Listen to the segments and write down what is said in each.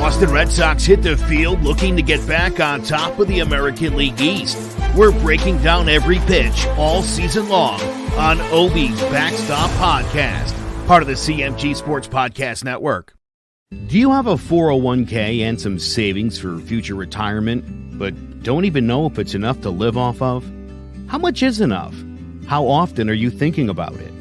Boston Red Sox hit the field looking to get back on top of the American League East. We're breaking down every pitch all season long on Obi's Backstop Podcast, part of the CMG Sports Podcast Network. Do you have a 401k and some savings for future retirement, but don't even know if it's enough to live off of? How much is enough? How often are you thinking about it?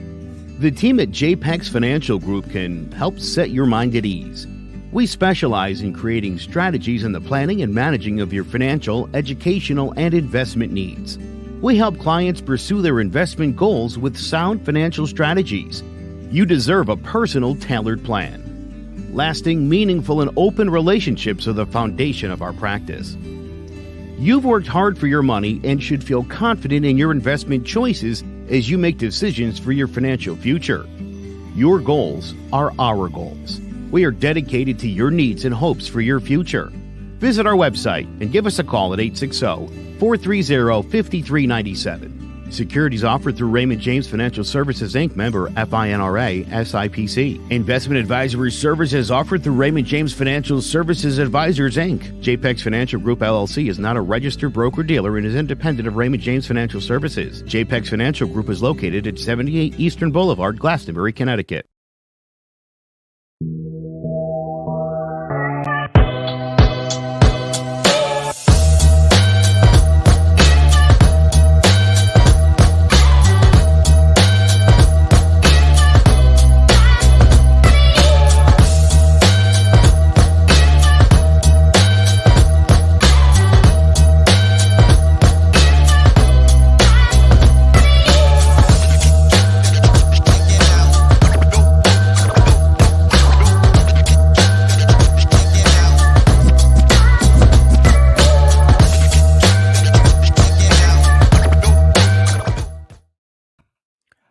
The team at JPEX Financial Group can help set your mind at ease. We specialize in creating strategies in the planning and managing of your financial, educational, and investment needs. We help clients pursue their investment goals with sound financial strategies. You deserve a personal, tailored plan. Lasting, meaningful, and open relationships are the foundation of our practice. You've worked hard for your money and should feel confident in your investment choices as you make decisions for your financial future. Your goals are our goals. We are dedicated to your needs and hopes for your future. Visit our website and give us a call at 860-430-5397. Securities offered through Raymond James Financial Services, Inc., member FINRA, SIPC. Investment advisory services offered through Raymond James Financial Services Advisors, Inc. JPEX Financial Group, LLC is not a registered broker-dealer and is independent of Raymond James Financial Services. JPEX Financial Group is located at 78 Eastern Boulevard, Glastonbury, Connecticut.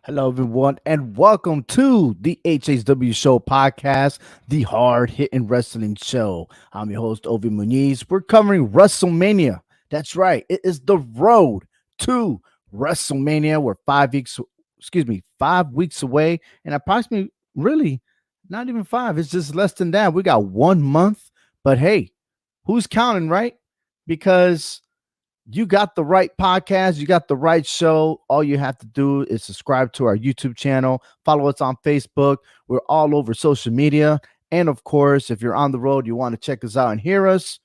Hello, everyone, and welcome to the HHW Show podcast, the hard-hitting wrestling show. I'm your host, Ovi Muniz. We're covering WrestleMania. That's right. It is the road to WrestleMania. We're 5 weeks away, and approximately, really, not even 5. It's just less than that. We got 1 month, but hey, who's counting, right? Because you got the right podcast. You got the right show. All you have to do is subscribe to our YouTube channel. Follow us on Facebook. We're all over social media. And of course, if you're on the road, you want to check us out and hear us,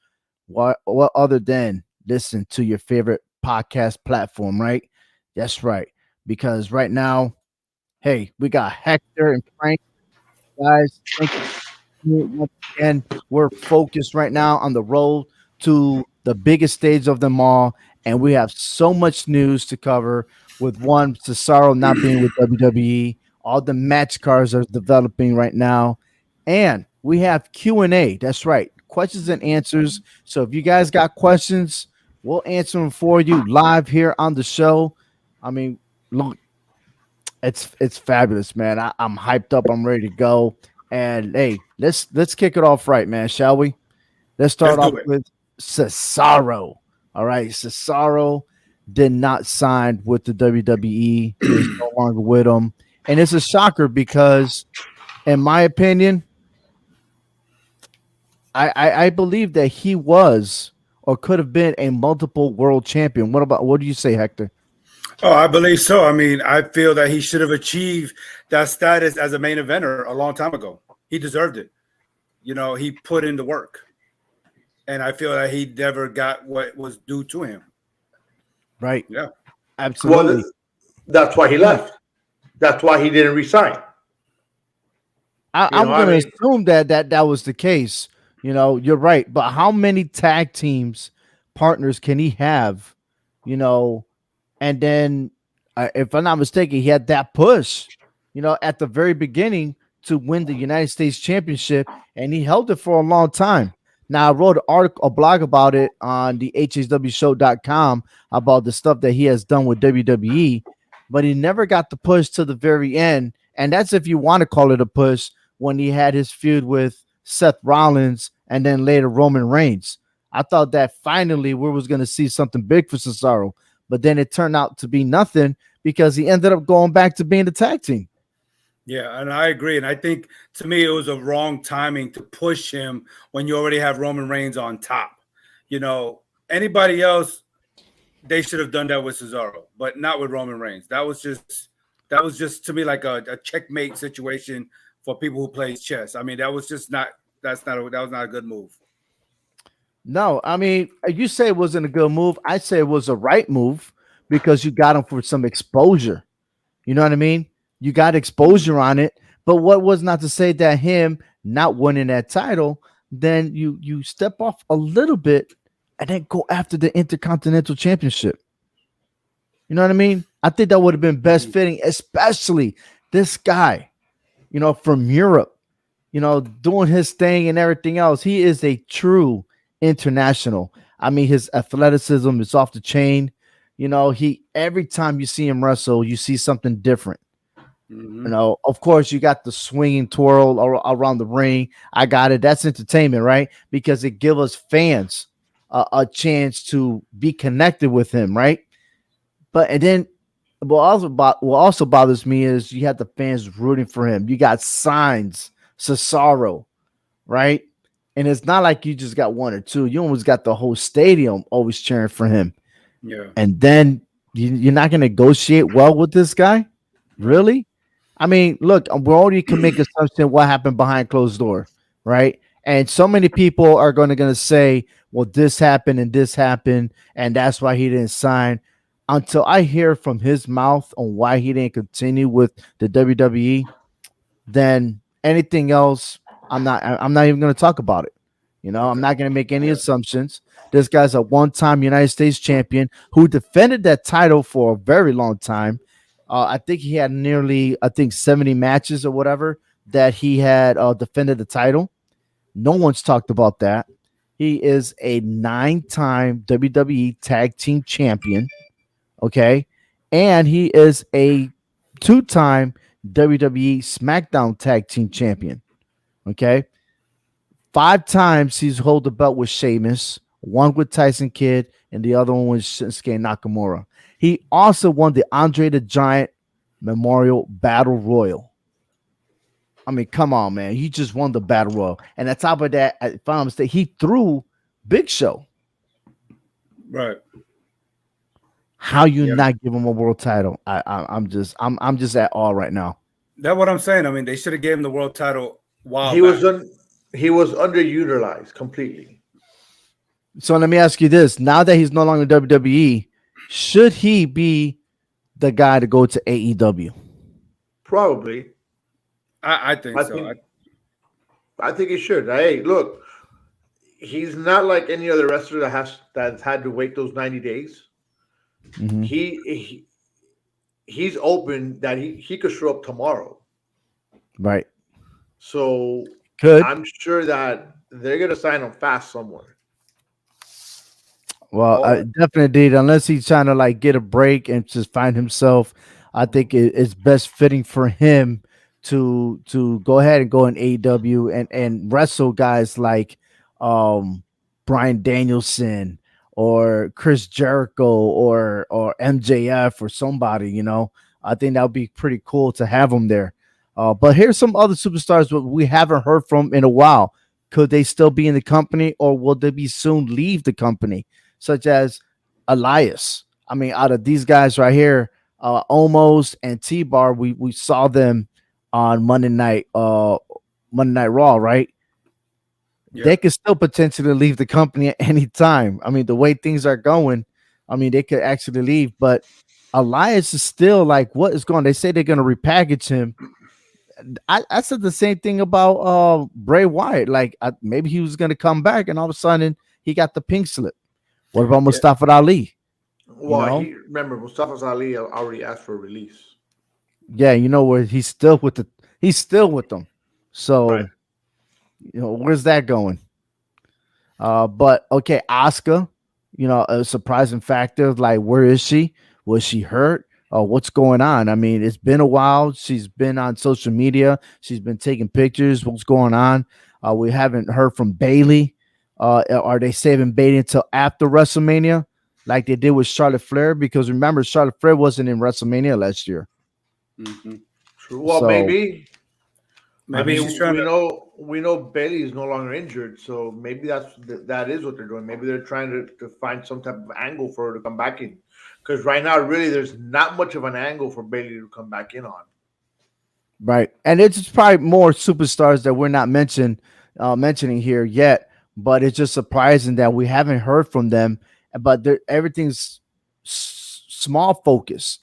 what other than listen to your favorite podcast platform, right? That's right. Because right now, hey, we got Hector and Frank. Guys, thank you. And we're focused right now on the road to the biggest stage of them all, and we have so much news to cover with one, Cesaro not being with WWE, all the match cards are developing right now, and we have Q&A. That's right, questions and answers. So if you guys got questions, we'll answer them for you live here on the show. I mean, look, it's fabulous, man. I'm hyped up. I'm ready to go. And hey, let's kick it off right, man, shall we? Let's start off with Cesaro. All right, Cesaro did not sign with the WWE. He's no longer with them, and it's a shocker because, in my opinion, I believe that he was or could have been a multiple world champion. What do you say, Hector? Oh, I believe so. I mean, I feel that he should have achieved that status as a main eventer a long time ago. He deserved it. You know, he put in the work. And I feel that he never got what was due to him. Right. Yeah. Absolutely. Well, that's why he left. That's why he didn't resign. I'm going to assume that was the case. You know, you're right. But how many tag teams partners can he have? You know, and then if I'm not mistaken, he had that push, you know, at the very beginning to win the United States Championship, and he held it for a long time. Now, I wrote a blog about it on the hhwshow.com about the stuff that he has done with WWE, but he never got the push to the very end. And that's if you want to call it a push, when he had his feud with Seth Rollins and then later Roman Reigns. I thought that finally we was going to see something big for Cesaro, but then it turned out to be nothing because he ended up going back to being the tag team. Yeah, and I agree. And I think to me it was a wrong timing to push him when you already have Roman Reigns on top. You know, anybody else, they should have done that with Cesaro, but not with Roman Reigns. That was just to me like a checkmate situation for people who play chess. I mean, that was not a good move. No, I mean, you say it wasn't a good move. I say it was a right move because you got him for some exposure. You know what I mean? You got exposure on it. But what was not to say that him not winning that title, then you step off a little bit and then go after the Intercontinental Championship. You know what I mean? I think that would have been best Mhm. fitting, especially this guy, from Europe, doing his thing and everything else. He is a true international. I mean, his athleticism is off the chain. He every time you see him wrestle, you see something different. Mhm. Of course, you got the swinging twirl around the ring. I got it. That's entertainment, right? Because it gives us fans a chance to be connected with him, right? But and then what also bothers me is you have the fans rooting for him. You got signs, Cesaro, right? And it's not like you just got one or two. You almost got the whole stadium always cheering for him. Yeah. And then you're not going to negotiate well with this guy, Right. really? I mean, look, we already can make assumption what happened behind closed door, right? And so many people are going to say, well, this happened, and that's why he didn't sign. Until I hear from his mouth on why he didn't continue with the WWE, then anything else, I'm not even going to talk about it. I'm Okay. not going to make any Yeah. assumptions. This guy's a one-time United States champion who defended that title for a very long time. I think he had nearly, I think, 70 matches or whatever that he had defended the title. No one's talked about that. He is a 9-time WWE Tag Team Champion. Okay. And he is a 2-time WWE SmackDown Tag Team Champion. Okay. 5 times he's hold the belt with Sheamus, one with Tyson Kidd, and the other one was Shinsuke Nakamura. He also won the Andre the Giant Memorial Battle Royal. I mean, come on, man. He just won the Battle Royal. And on top of that, if I'm mistaken, he threw Big Show. Right. How you Yeah. not give him a world title? I'm just at all right now. That's what I'm saying. I mean, they should have gave him the world title a while He was back. he was underutilized completely. So let me ask you this: now that he's no longer WWE, should he be the guy to go to AEW? Probably. I think I so. think I think he should. Hey, look, he's not like any other wrestler that's had to wait those 90 days. Mhm. He he's open that he could show up tomorrow. Right? So Could. I'm sure that they're gonna sign him fast somewhere. Well, I Or definitely did. Unless he's trying to like get a break and just find himself, I think it's best fitting for him to go ahead and go in AEW and wrestle guys like um Brian Danielson or Chris Jericho or MJF or somebody. I think that would be pretty cool to have him there. But here's some other superstars that we haven't heard from in a while. Could they still be in the company, or will they be soon leave the company? Such as Elias. I mean, out of these guys right here, Omos and T Bar, we saw them on Monday Night Raw, right? yeah, They could still potentially leave the company at any time. I mean, the way things are going, I mean, they could actually leave. But Elias is still like, what is going? They say they're going to repackage him. I said the same thing about Bray Wyatt. Like, maybe he was going to come back, and all of a sudden he got the pink slip. What about yeah, Mustafa Ali? You Well, know, he remember Mustafa Ali already asked for release. yeah, where he's still with them. Right. So, where's that going? But okay, Oscar, a surprising factor. Like, where is she? Was she hurt? What's going on? I mean, it's been a while. She's been on social media. She's been taking pictures. What's going on? We haven't heard from Bailey. Are they saving Bailey until after WrestleMania, like they did with Charlotte Flair? Because remember, Charlotte Flair wasn't in WrestleMania last year. hmm True. Well, So maybe. I Maybe she's mean, trying to. we know Bailey is no longer injured, so maybe that is what they're doing. Maybe they're trying to find some type of angle for her to come back in. Because right now, really, there's not much of an angle for Bailey to come back in on. right, and it's just probably more superstars that we're not mentioning here yet. But it's just surprising that we haven't heard from them. But everything's small focus.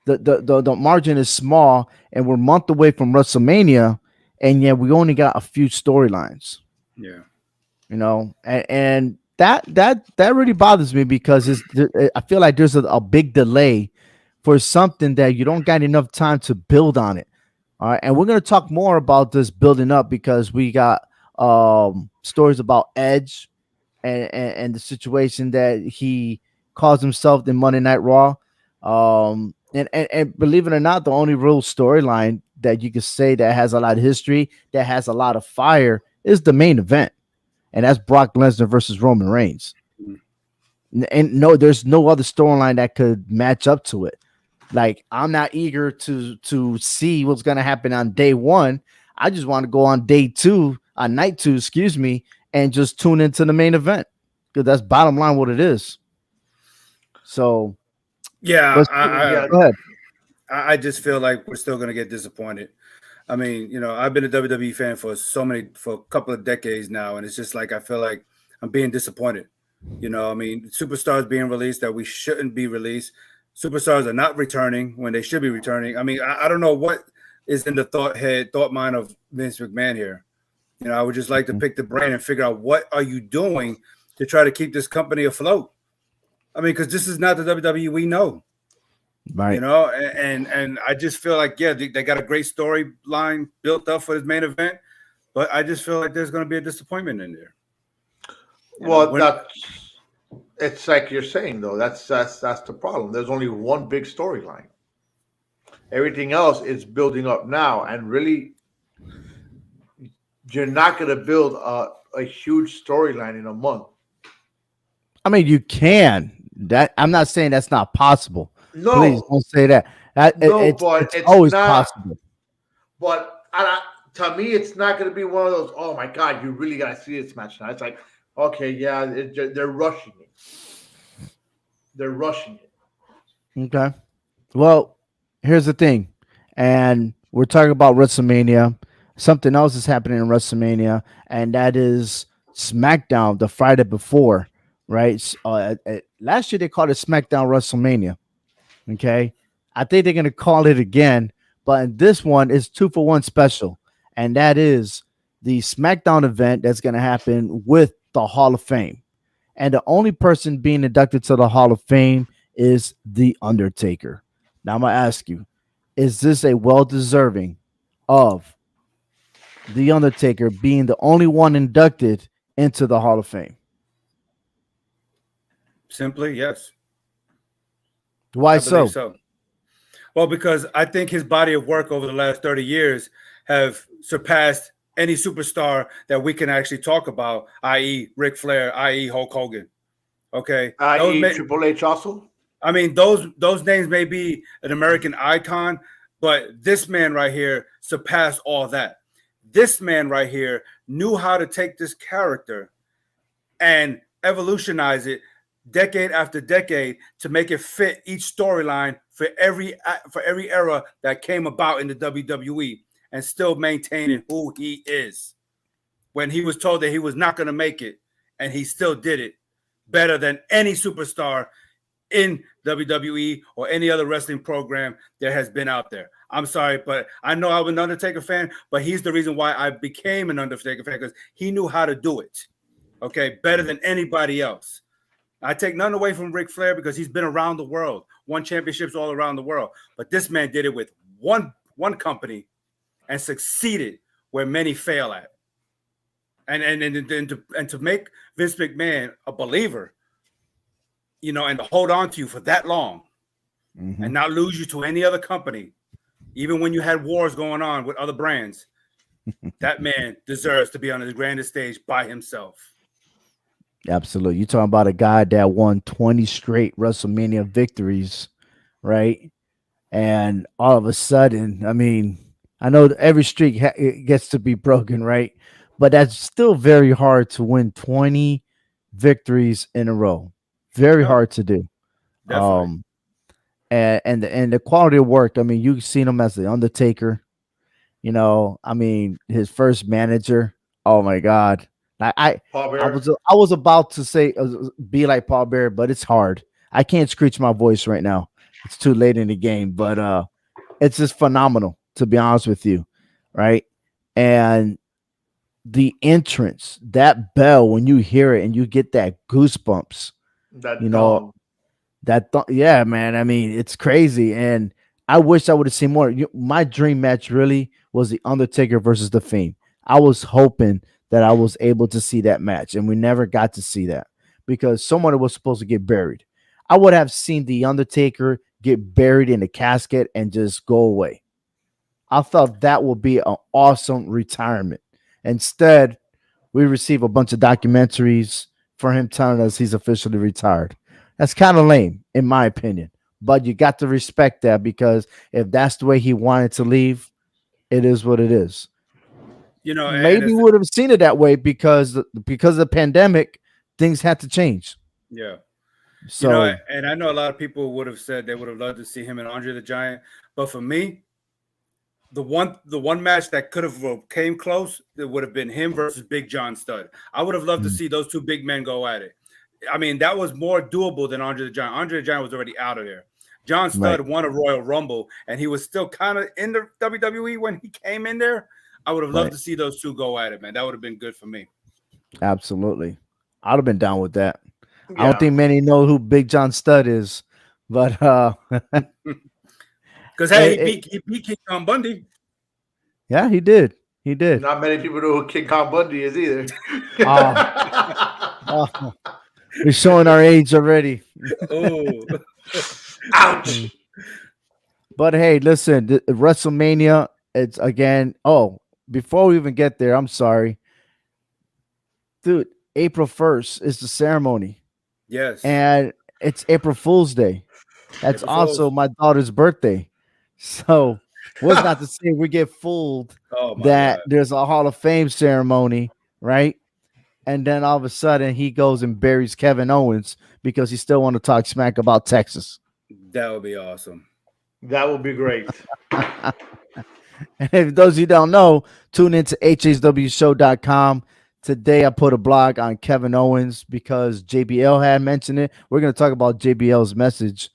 The margin is small, and we're a month away from WrestleMania, and yet we only got a few storylines. Yeah. And that really bothers me because I feel like there's a big delay for something that you don't got enough time to build on it. All right, and we're gonna talk more about this building up because we got stories about Edge and the situation that he caused himself in Monday Night Raw. And believe it or not, the only real storyline that you could say that has a lot of history, that has a lot of fire, is the main event, and that's Brock Lesnar versus Roman Reigns. And no, there's no other storyline that could match up to it. Like, I'm not eager to see what's gonna happen on day one. I just want to go on night two, excuse me, and just tune into the main event because that's bottom line what it is. So, Yeah, Yeah, go ahead. I just feel like we're still gonna get disappointed. I mean, I've been a WWE fan for a couple of decades now, and it's just like I feel like I'm being disappointed. I mean, superstars being released that we shouldn't be released. Superstars are not returning when they should be returning. I mean, I don't know what is in the thought mind of Vince McMahon here. I would just like to pick the brain and figure out what are you doing to try to keep this company afloat. I mean, because this is not the WWE we know. Right. And I just feel like, yeah, they got a great storyline built up for this main event, but I just feel like there's going to be a disappointment in there. It's like you're saying though. That's the problem. There's only one big storyline. Everything else is building up now, and really, you're not going to build a huge storyline in a month. I mean, you can. That I'm not saying that's not possible. No, please don't say that. but it's always not, possible. But to me, it's not going to be one of those. Oh my God, you really got to see this match now. It's like, okay, yeah, they're rushing it. They're rushing it. Okay. Well, here's the thing, and we're talking about WrestleMania. Something else is happening in WrestleMania, and that is SmackDown the Friday before. Right. Last year they called it SmackDown WrestleMania. Okay. I think they're going to call it again, but in this one is 2-for-1 special. And that is the SmackDown event that's going to happen with the Hall of Fame. And the only person being inducted to the Hall of Fame is The Undertaker. Now I'm going to ask you, is this a well-deserving of The Undertaker being the only one inducted into the Hall of Fame? Simply, yes. Why I so? believe so. Well, because I think his body of work over the last 30 years have surpassed any superstar that we can actually talk about, i.e. Ric Flair, i.e. Hulk Hogan. Okay. I.e. Triple H also? I mean, those names may be an American icon, but this man right here surpassed all that. This man right here knew how to take this character and evolutionize it decade after decade to make it fit each storyline for every era that came about in the WWE, and still maintaining who he is. When he was told that he was not going to make it, and he still did it better than any superstar in WWE or any other wrestling program that has been out there. I'm sorry, but I know I'm an Undertaker fan, but he's the reason why I became an Undertaker fan, because he knew how to do it. Okay, better than anybody else. I take none away from Ric Flair because he's been around the world, won championships all around the world. But this man did it with one company and succeeded where many fail at. And to make Vince McMahon a believer, and to hold on to you for that long, and not lose you to any other company, even when you had wars going on with other brands, that man deserves to be on the grandest stage by himself. Absolutely. You're talking about a guy that won 20 straight WrestleMania victories, right? and all of a sudden, I mean, I know that every streak it gets to be broken, right? But that's still very hard to win 20 victories in a row. Very No, hard to do. definitely. Um, and the quality of work. I mean, you've seen him as the Undertaker. I mean, his first manager. Oh my God, I I, Paul I Bear. was I was about to say be like Paul Bear, but it's hard. I can't screech my voice right now. It's too late in the game, but it's just phenomenal to be honest with you, right? And the entrance, that bell when you hear it and you get that goosebumps, you That know, dong. yeah, man. I mean, it's crazy, and I wish I would have seen more. My dream match really was the Undertaker versus the Fiend. I was hoping that I was able to see that match, and we never got to see that because someone was supposed to get buried. I would have seen the Undertaker get buried in a casket and just go away. I thought that would be an awesome retirement. Instead, we receive a bunch of documentaries for him telling us he's officially retired. That's kind of lame, in my opinion. But you got to respect that because if that's the way he wanted to leave, it is what it is. And Maybe we it's would have seen it that way because of the pandemic, things had to change. yeah. So, And I know a lot of people would have said they would have loved to see him and Andre the Giant, but for me, the one match that could have came close, it would have been him versus Big John Studd. I would have loved to mm, see those two big men go at it. I mean, that was more doable than Andre the Giant. Andre the Giant was already out of there. John right, Studd won a Royal Rumble, and he was still kind of in the WWE when he came in there. I would have loved right, to see those two go at it, man. That would have been good for me. absolutely. I'd have been down with that. I don't Yeah. think many know who Big John Studd is, but Because hey, it, he it, beat King Kong Bundy. yeah, he did. He did. Not many people know who King Kong Bundy is either. Oh, oh, we're showing our age already. Oh, Ouch. But hey, listen, WrestleMania, it's again. Oh, before we even get there, I'm sorry, dude. April 1st is the ceremony, yes. and it's April Fool's Day. That's April also Fools. my daughter's birthday. So, what's not to say we get fooled Oh my that God. there's a Hall of Fame ceremony, right? And then all of a sudden he goes and buries Kevin Owens because he still want to talk smack about Texas. That would be awesome. That would be great. And if those of you don't know, tune into hswshow.com. Today I put a blog on Kevin Owens because JBL had mentioned it. We're going to talk about JBL's message.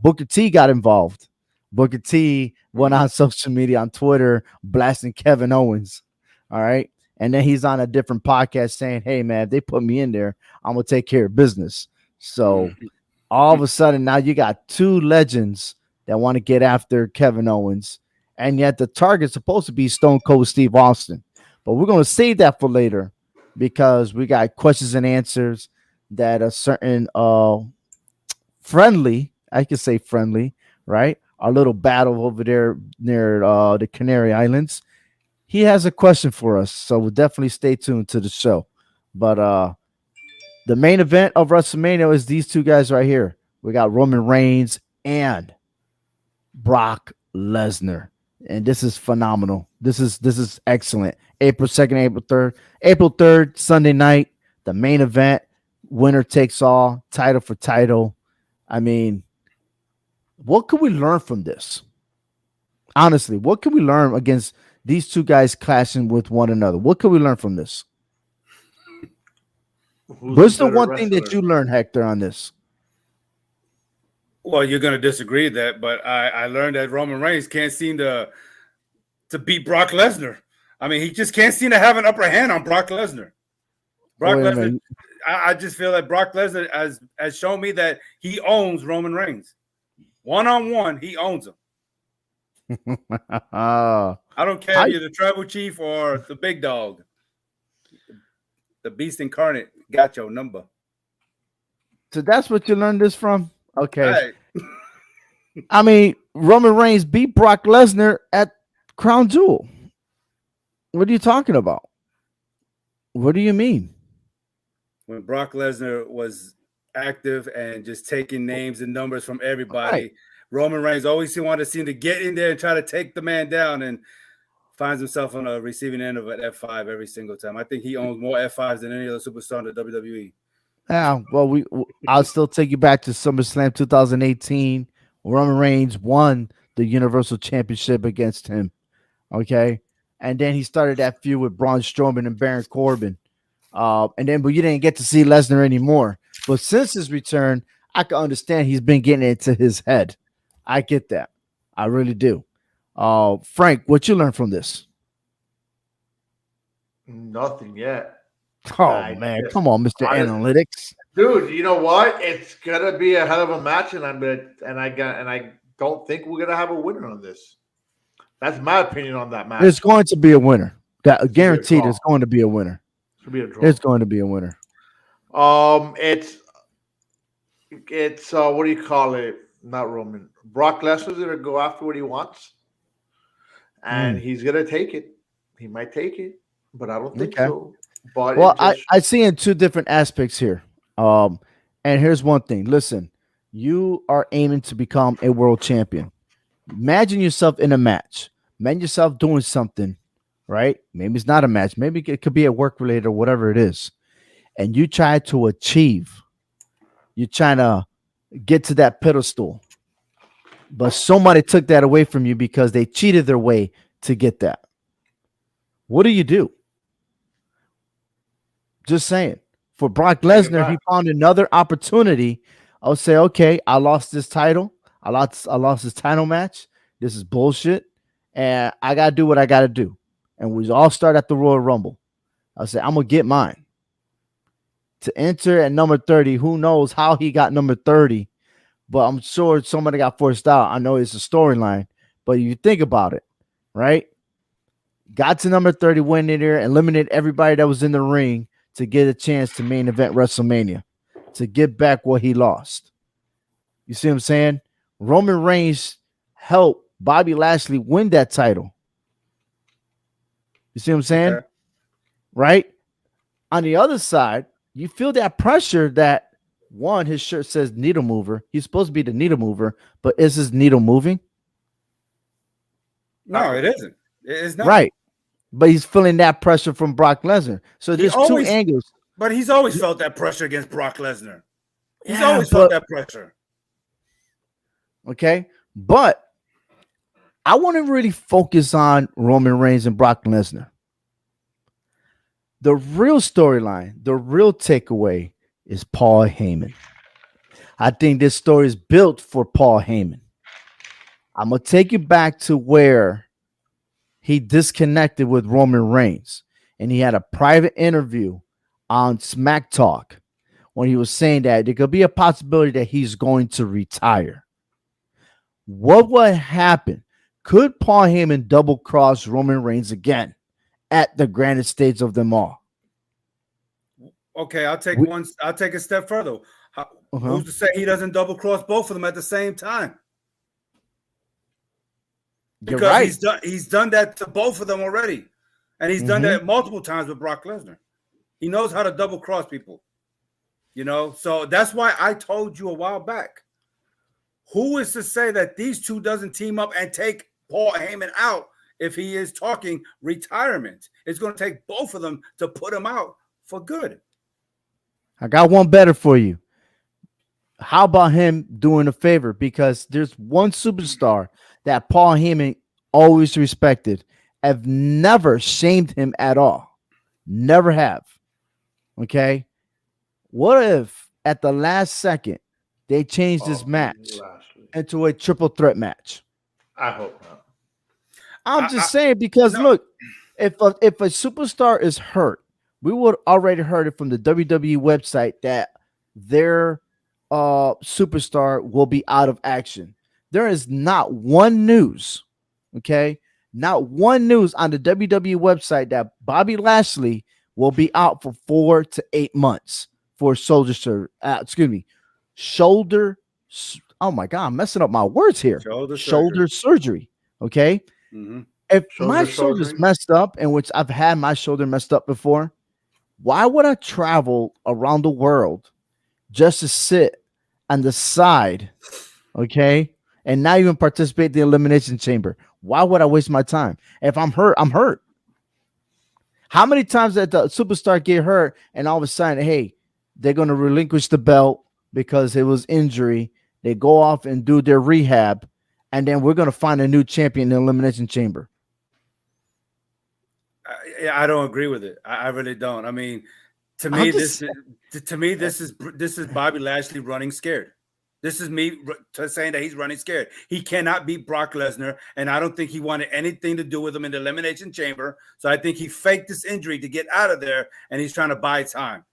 Booker T got involved. Booker T went on social media on Twitter blasting Kevin Owens. All right. And then he's on a different podcast saying, hey, man, if they put me in there, I'm going to take care of business. So all of a sudden, now you got two legends that want to get after Kevin Owens and yet the target's supposed to be Stone Cold Steve Austin. But we're going to save that for later because we got questions and answers that a certain friendly, I can say friendly, right? Our little battle over there near the Canary Islands. He has a question for us, so we'll definitely stay tuned to the show. But the main event of WrestleMania is these two guys right here. We got Roman Reigns and Brock Lesnar. And this is phenomenal. This is excellent. April 2nd, April 3rd. April 3rd, Sunday night, the main event, winner takes all, title for title. I mean, what can we learn from this? Honestly, what can we learn against these two guys clashing with one another? What can we learn from this? Who's the What's the better one thing that wrestler? you learned, Hector, on this? Well, you're going to disagree with that, but I learned that Roman Reigns can't seem to beat Brock Lesnar. I mean, he just can't seem to have an upper hand on Brock Lesnar. Oh, Brock wait a Lesnar, minute. I just feel that Brock Lesnar has shown me that he owns Roman Reigns. One-on-one, he owns him. uh, I don't care how, if you're the tribal chief or the big dog. The beast incarnate got your number. so that's what you learned this from? Okay. Hey, I mean, Roman Reigns beat Brock Lesnar at Crown Jewel. What are you talking about? What do you mean? when Brock Lesnar was active and just taking names and numbers from Right. everybody, Roman Reigns always wanted to get in there and try to take the man down, and finds himself on a receiving end of an F5 every single time. I think he owns more F5s than any other superstar in the WWE. Yeah, well, I'll still take you back to SummerSlam 2018. Roman Reigns won the Universal Championship against him. Okay, and then he started that feud with Braun Strowman and Baron Corbin. But you didn't get to see Lesnar anymore. But since his return, I can understand he's been getting into his head. I get that. I really do. Frank, what you learned from this? Nothing yet. Oh man, come on, Mr. Analytics. Dude, you know what? It's gonna be a hell of a match, and I don't think we're gonna have a winner on this. That's my opinion on that match. There's going to be a winner. That guaranteed there's going to be a winner. There's going to be a winner. It's what do you call it? Not Roman. Brock Lesnar's gonna go after what he wants, and he's gonna take it. He might take it, but I don't think so. But I see in two different aspects here. And here's one thing. Listen, you are aiming to become a world champion. Imagine yourself in a match. Imagine yourself doing something, right? Maybe it's not a match. Maybe it could be a work related or whatever it is. And you try to achieve. You're trying to get to that pedestal. But somebody took that away from you because they cheated their way to get that. What do? Just saying. For Brock Lesnar, he found another opportunity. I'll say, okay, I lost this title. I lost this title match. This is bullshit. And I got to do what I got to do. And we all start at the Royal Rumble. I'll say, I'm going to get mine. To enter at number 30, who knows how he got number 30. But I'm sure somebody got forced out. I know it's a storyline. But you think about it, right? Got to number 30, went in there, eliminated everybody that was in the ring to get a chance to main event WrestleMania, to get back what he lost. You see what I'm saying? Roman Reigns helped Bobby Lashley win that title. You see what I'm saying? Okay. Right? On the other side, you feel that pressure that, one, his shirt says needle mover. He's supposed to be the needle mover, but is his needle moving? No, it isn't. It's not. Right. But he's feeling that pressure from Brock Lesnar. So there's two angles. But he's always felt that pressure against Brock Lesnar. He's always felt that pressure. Okay. But I want to really focus on Roman Reigns and Brock Lesnar. The real storyline, the real takeaway is Paul Heyman. I think this story is built for Paul Heyman. I'm going to take you back to where he disconnected with Roman Reigns, and he had a private interview on Smack Talk when he was saying that there could be a possibility that he's going to retire. What would happen? Could Paul Heyman double cross Roman Reigns again at the grandest stage of them all? Okay, I'll take a step further. Who's to say he doesn't double cross both of them at the same time? Because he's done that to both of them already. And he's done that multiple times with Brock Lesnar. He knows how to double cross people. You know, so that's why I told you a while back. Who is to say that these two doesn't team up and take Paul Heyman out if he is talking retirement? It's going to take both of them to put him out for good. I got one better for you. How about him doing a favor? Because there's one superstar that Paul Heyman always respected. I've never shamed him at all. Never have. Okay? What if at the last second they changed this match into a triple threat match? I hope not. I'm just saying because look, if a superstar is hurt, we would already heard it from the WWE website that their superstar will be out of action. There is not one news, okay? Not one news on the WWE website that Bobby Lashley will be out for 4 to 8 months for shoulder shoulder. Oh my God, I'm messing up my words here. Shoulder surgery. Okay. Mm-hmm. If my shoulder's messed up, in which I've had my shoulder messed up before, why would I travel around the world just to sit on the side, okay, and not even participate in the Elimination Chamber. Why would I waste my time? If I'm hurt, I'm hurt. How many times did the superstar get hurt and all of a sudden, hey, they're going to relinquish the belt because it was injury. They go off and do their rehab, and then we're going to find a new champion in the Elimination Chamber. I don't agree with it. I really don't. I mean, to me, this is Bobby Lashley running scared. This is me saying that he's running scared. He cannot beat Brock Lesnar, and I don't think he wanted anything to do with him in the Elimination Chamber. So I think he faked this injury to get out of there, and he's trying to buy time.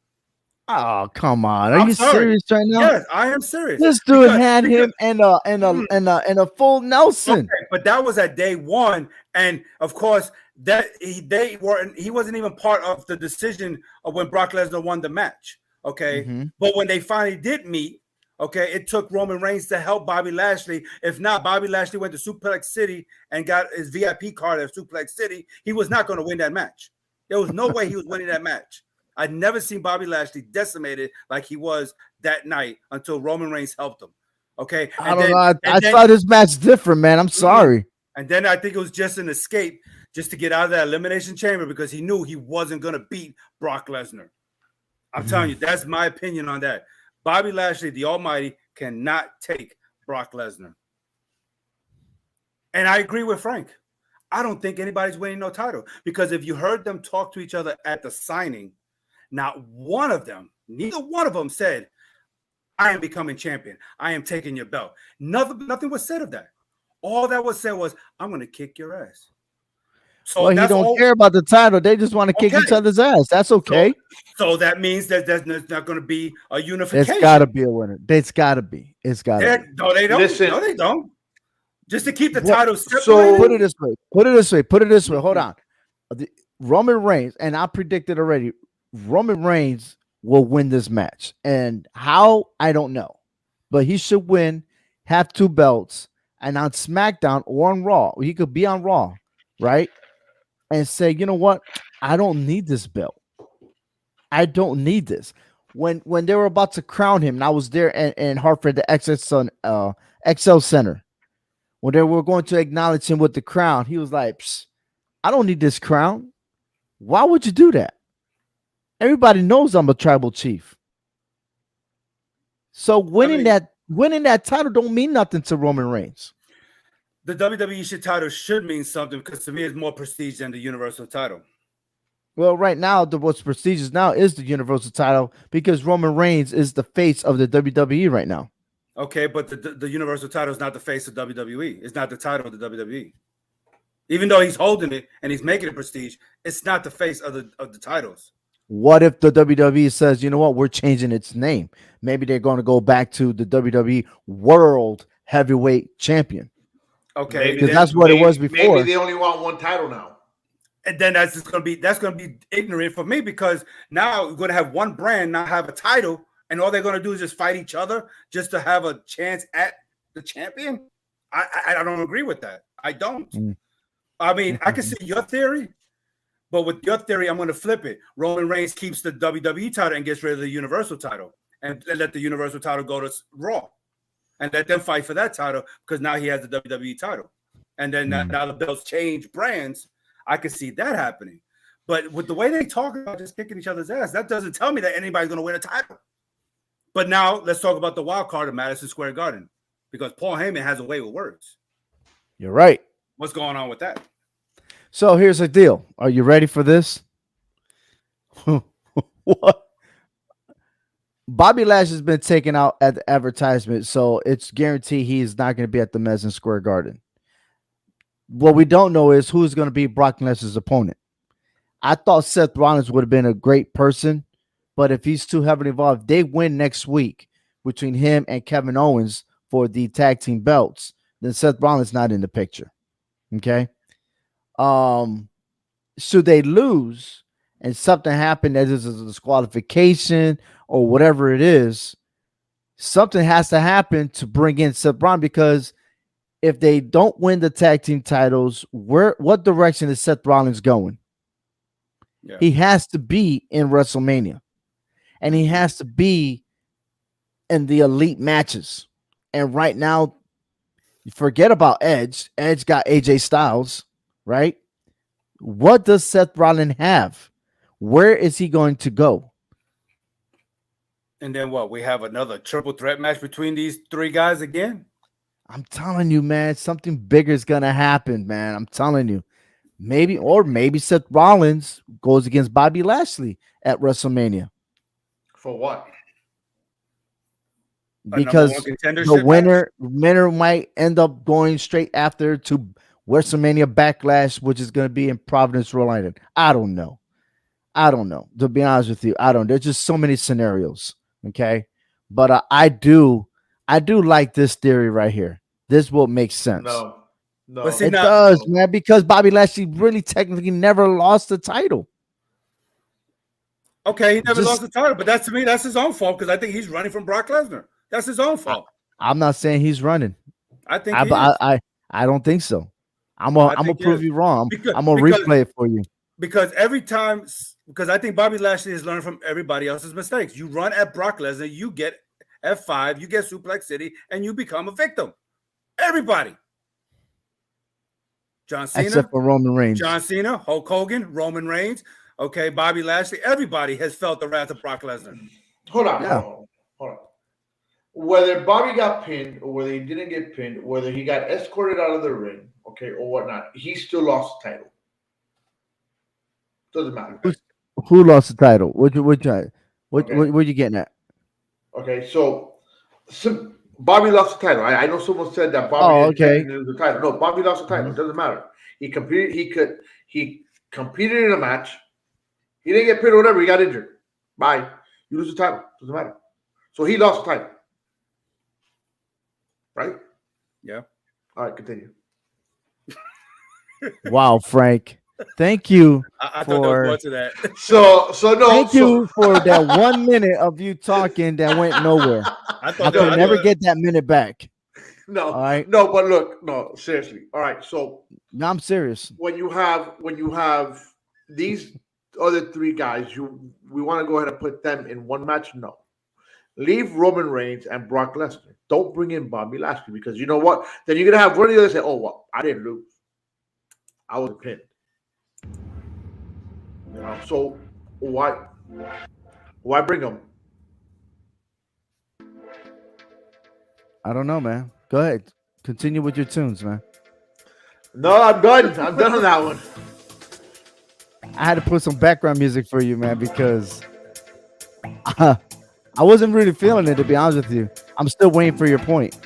Oh, come on! Are you serious right now? Yes, I am serious. This dude had him in a full Nelson. Okay, but that was at day one, and of course that he wasn't even part of the decision of when Brock Lesnar won the match. Okay, but when they finally did meet, okay, it took Roman Reigns to help Bobby Lashley. If not, Bobby Lashley went to Suplex City and got his VIP card at Suplex City. He was not going to win that match. There was no way he was winning that match. I'd never seen Bobby Lashley decimated like he was that night until Roman Reigns helped him. Okay. I don't know. I thought this match different, man. I'm sorry. And then I think it was just an escape just to get out of that Elimination Chamber because he knew he wasn't going to beat Brock Lesnar. I'm telling you, that's my opinion on that. Bobby Lashley, the Almighty, cannot take Brock Lesnar. And I agree with Frank. I don't think anybody's winning no title because if you heard them talk to each other at the signing, not one of them, neither one of them said, I am becoming champion. I am taking your belt. Nothing was said of that. All that was said was, I'm going to kick your ass. So well, he don't care about the title. They just want to kick each other's ass. That's okay. So that means that there's not going to be a unification. It's got to be a winner. It's got to be. It's got to be. No, they don't. Listen. No, they don't. Just to keep the title separated. So put it this way. Hold on. Roman Reigns, and I predicted already, Roman Reigns will win this match. And how, I don't know. But he should win, have 2 belts, and on SmackDown or on Raw, he could be on Raw, right? And say, you know what? I don't need this belt. I don't need this. When they were about to crown him, and I was there in Hartford, the XL Center, when they were going to acknowledge him with the crown, he was like, I don't need this crown. Why would you do that? Everybody knows I'm a tribal chief. So winning that title don't mean nothing to Roman Reigns. The WWE title should mean something because to me it's more prestige than the Universal title. Well, right now, what's prestigious now is the Universal title because Roman Reigns is the face of the WWE right now. Okay, but the Universal title is not the face of WWE. It's not the title of the WWE. Even though he's holding it and he's making it prestige, it's not the face of the titles. What if the WWE says, you know what, we're changing its name? Maybe they're going to go back to the WWE World Heavyweight Champion. Okay, because that's what it was before. Maybe they only want 1 title now. And then that's going to be ignorant for me because now we're going to have one brand not have a title, and all they're going to do is just fight each other just to have a chance at the champion. I don't agree with that. I don't. I mean, I can see your theory. But with your theory, I'm going to flip it. Roman Reigns keeps the WWE title and gets rid of the Universal title and let the Universal title go to Raw and let them fight for that title because now he has the WWE title. And then now the belts change brands. I can see that happening. But with the way they talk about just kicking each other's ass, that doesn't tell me that anybody's going to win a title. But now let's talk about the wild card of Madison Square Garden because Paul Heyman has a way with words. You're right. What's going on with that? So here's the deal. Are you ready for this? What? Bobby Lashley has been taken out at the advertisement, so it's guaranteed he is not going to be at the Madison Square Garden. What we don't know is who's going to be Brock Lesnar's opponent. I thought Seth Rollins would have been a great person, but if he's too heavily involved, they win next week between him and Kevin Owens for the tag team belts, then Seth Rollins not in the picture. Okay. Should they lose and something happened that is a disqualification or whatever it is, something has to happen to bring in Seth Rollins because if they don't win the tag team titles, what direction is Seth Rollins going? Yeah. He has to be in WrestleMania and he has to be in the elite matches. And right now, Forget about Edge. Edge got AJ Styles, right? What does Seth Rollins have? Where is he going to go? And then what? We have another triple threat match between these three guys again. I'm telling you, man, something bigger is gonna happen, man. I'm telling you. Maybe Seth Rollins goes against Bobby Lashley at WrestleMania. For what? Because the winner might end up going straight after to WrestleMania Backlash, which is going to be in Providence, Rhode Island. I don't know. To be honest with you, I don't. There's just so many scenarios. Okay, but I do like this theory right here. This will make sense. No, But see, it does, man, because Bobby Lashley really technically never lost the title. Okay, he never lost the title, but to me, that's his own fault because I think he's running from Brock Lesnar. That's his own fault. I'm not saying he's running. I think I don't think so. I'm gonna prove you wrong. I'm gonna replay it for you. Because because I think Bobby Lashley has learned from everybody else's mistakes. You run at Brock Lesnar, you get F5, you get Suplex City, and you become a victim. Everybody. John Cena, except for Roman Reigns. John Cena, Hulk Hogan, Roman Reigns. Okay, Bobby Lashley. Everybody has felt the wrath of Brock Lesnar. Hold on. Whether Bobby got pinned or whether he didn't get pinned, whether he got escorted out of the ring, okay, or whatnot, he still lost the title. Doesn't matter. Who lost the title? What you getting at? Okay, so Bobby lost the title. I know someone said that Bobby didn't lose the title. No, Bobby lost the title. Mm-hmm. It doesn't matter. He competed. He competed in a match. He didn't get pinned or whatever. He got injured. Bye. You lose the title. Doesn't matter. So he lost the title. Right? Yeah. All right, continue. Wow, Frank. Thank you. I thought there was more to that. So no. Thank you for that 1 minute of you talking that went nowhere. I could never get that minute back. No. All right. No, but look, no, seriously. All right. So no, I'm serious. When you have these other three guys, we want to go ahead and put them in one match? No. Leave Roman Reigns and Brock Lesnar. Don't bring in Bobby Lashley because you know what? Then you're gonna have one of the others say, "Oh, well, I didn't lose. I was pinned." You know, so why bring them? I don't know, man. Go ahead. Continue with your tunes, man. No, I'm done. I'm done on that one. I had to put some background music for you, man, because I wasn't really feeling it, to be honest with you. I'm still waiting for your point.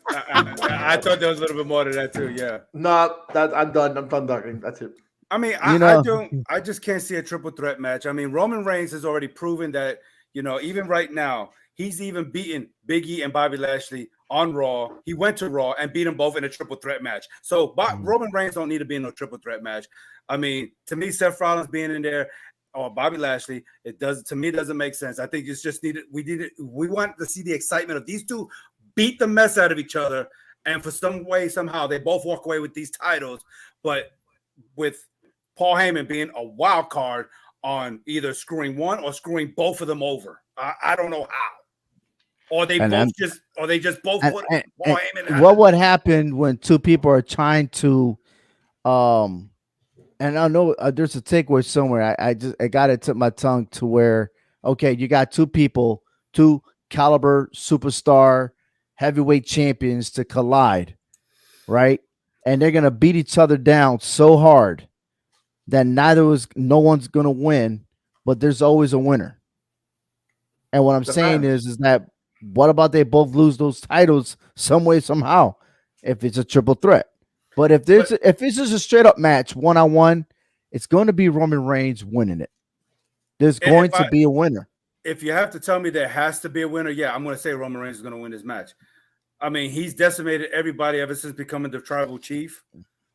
I thought there was a little bit more to that too. Yeah. No, I'm done. I'm done talking. That's it. I mean, I just can't see a triple threat match. I mean, Roman Reigns has already proven that, even right now, he's even beaten Big E and Bobby Lashley on Raw. He went to Raw and beat them both in a triple threat match. So Roman Reigns don't need to be in a triple threat match. I mean, to me, Seth Rollins being in there or Bobby Lashley, doesn't make sense. I think it's just we want to see the excitement of these two beat the mess out of each other. And for some way, somehow they both walk away with these titles. But with Paul Heyman being a wild card on either screwing one or screwing both of them over. I don't know how. Or they just both put Paul Heyman. What would happen when two people are trying to and I know there's a takeaway somewhere. I got it to my tongue to where you got two people, two caliber superstar heavyweight champions to collide, right? And they're gonna beat each other down so hard that no one's gonna win, but there's always a winner. And what I'm saying is that what about they both lose those titles some way, somehow, if it's a triple threat? But if it's just a straight up match, 1-on-1, it's going to be Roman Reigns winning it. There's going to be a winner. If you have to tell me there has to be a winner, yeah, I'm going to say Roman Reigns is going to win this match. I mean, he's decimated everybody ever since becoming the tribal chief.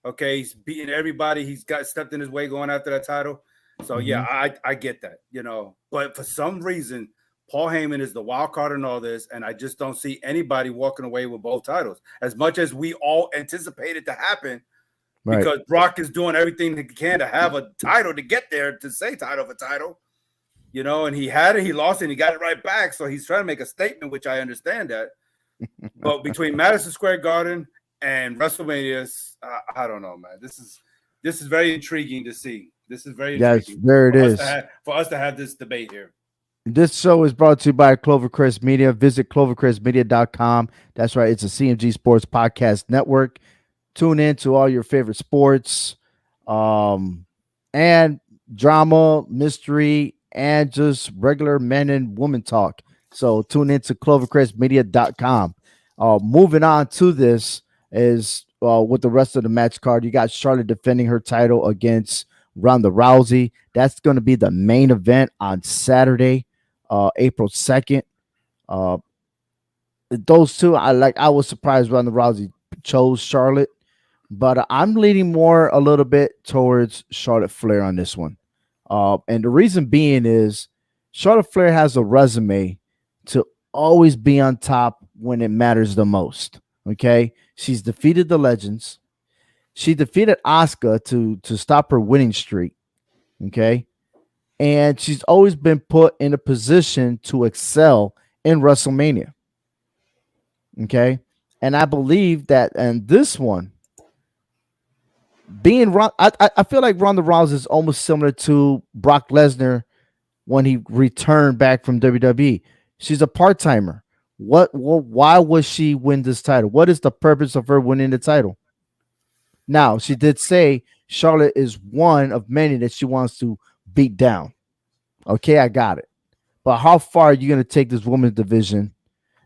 Okay, he's beaten everybody. He's got stepped in his way going after that title. So yeah, I get that, But for some reason, Paul Heyman is the wild card in all this, and I just don't see anybody walking away with both titles. As much as we all anticipated to happen, because Brock is doing everything he can to have a title to get there, to say title for title, and he had it, he lost it, and he got it right back. So he's trying to make a statement, which I understand that. But between Madison Square Garden And WrestleMania's, I don't know, man. This is very intriguing to see. This is very Yes, intriguing there it for us to is. have this debate here. This show is brought to you by Clovercrest Media. Visit clovercrestmedia.com. That's right. It's a CMG Sports Podcast Network. Tune in to all your favorite sports, and drama, mystery, and just regular men and women talk. So tune in to clovercrestmedia.com. Moving on to this is with the rest of the match card. You got Charlotte defending her title against Ronda Rousey. That's going to be the main event on Saturday, April 2nd. Those two, I was surprised Ronda Rousey chose Charlotte, but I'm leaning more a little bit towards Charlotte Flair on this one. And the reason being is Charlotte Flair has a resume to always be on top when it matters the most. Okay. She's defeated the legends. She defeated Asuka to stop her winning streak. Okay. And she's always been put in a position to excel in WrestleMania. Okay. And I believe that, and this one, I feel like Ronda Rousey is almost similar to Brock Lesnar when he returned back from WWE. She's a part timer. Why would she win this title? What is the purpose of her winning the title? Now, she did say Charlotte is one of many that she wants to beat down. Okay, I got it. But how far are you going to take this women's division,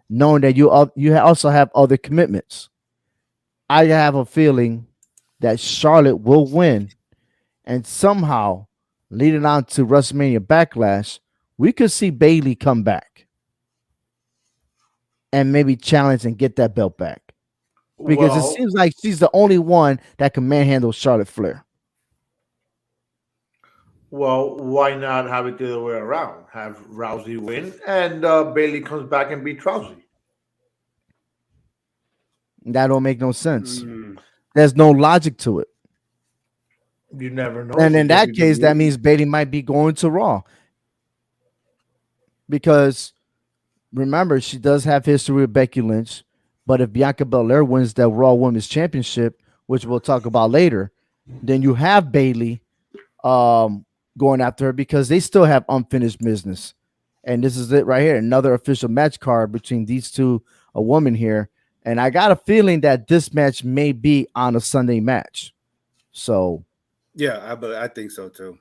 knowing that you also have other commitments? I have a feeling that Charlotte will win, and somehow, leading on to WrestleMania Backlash, we could see Bayley come back and maybe challenge and get that belt back. Because it seems like she's the only one that can manhandle Charlotte Flair. Well, why not have it the other way around? Have Rousey win and Bailey comes back and beats Rousey. That don't make no sense. There's no logic to it. You never know. And in that case, that means Bayley might be going to Raw. Because remember, she does have history with Becky Lynch. But if Bianca Belair wins that Raw Women's Championship, which we'll talk about later, then you have Bayley going after her because they still have unfinished business. And this is it right here. Another official match card between these two women here. And I got a feeling that this match may be on a Sunday match. So yeah, I think so too.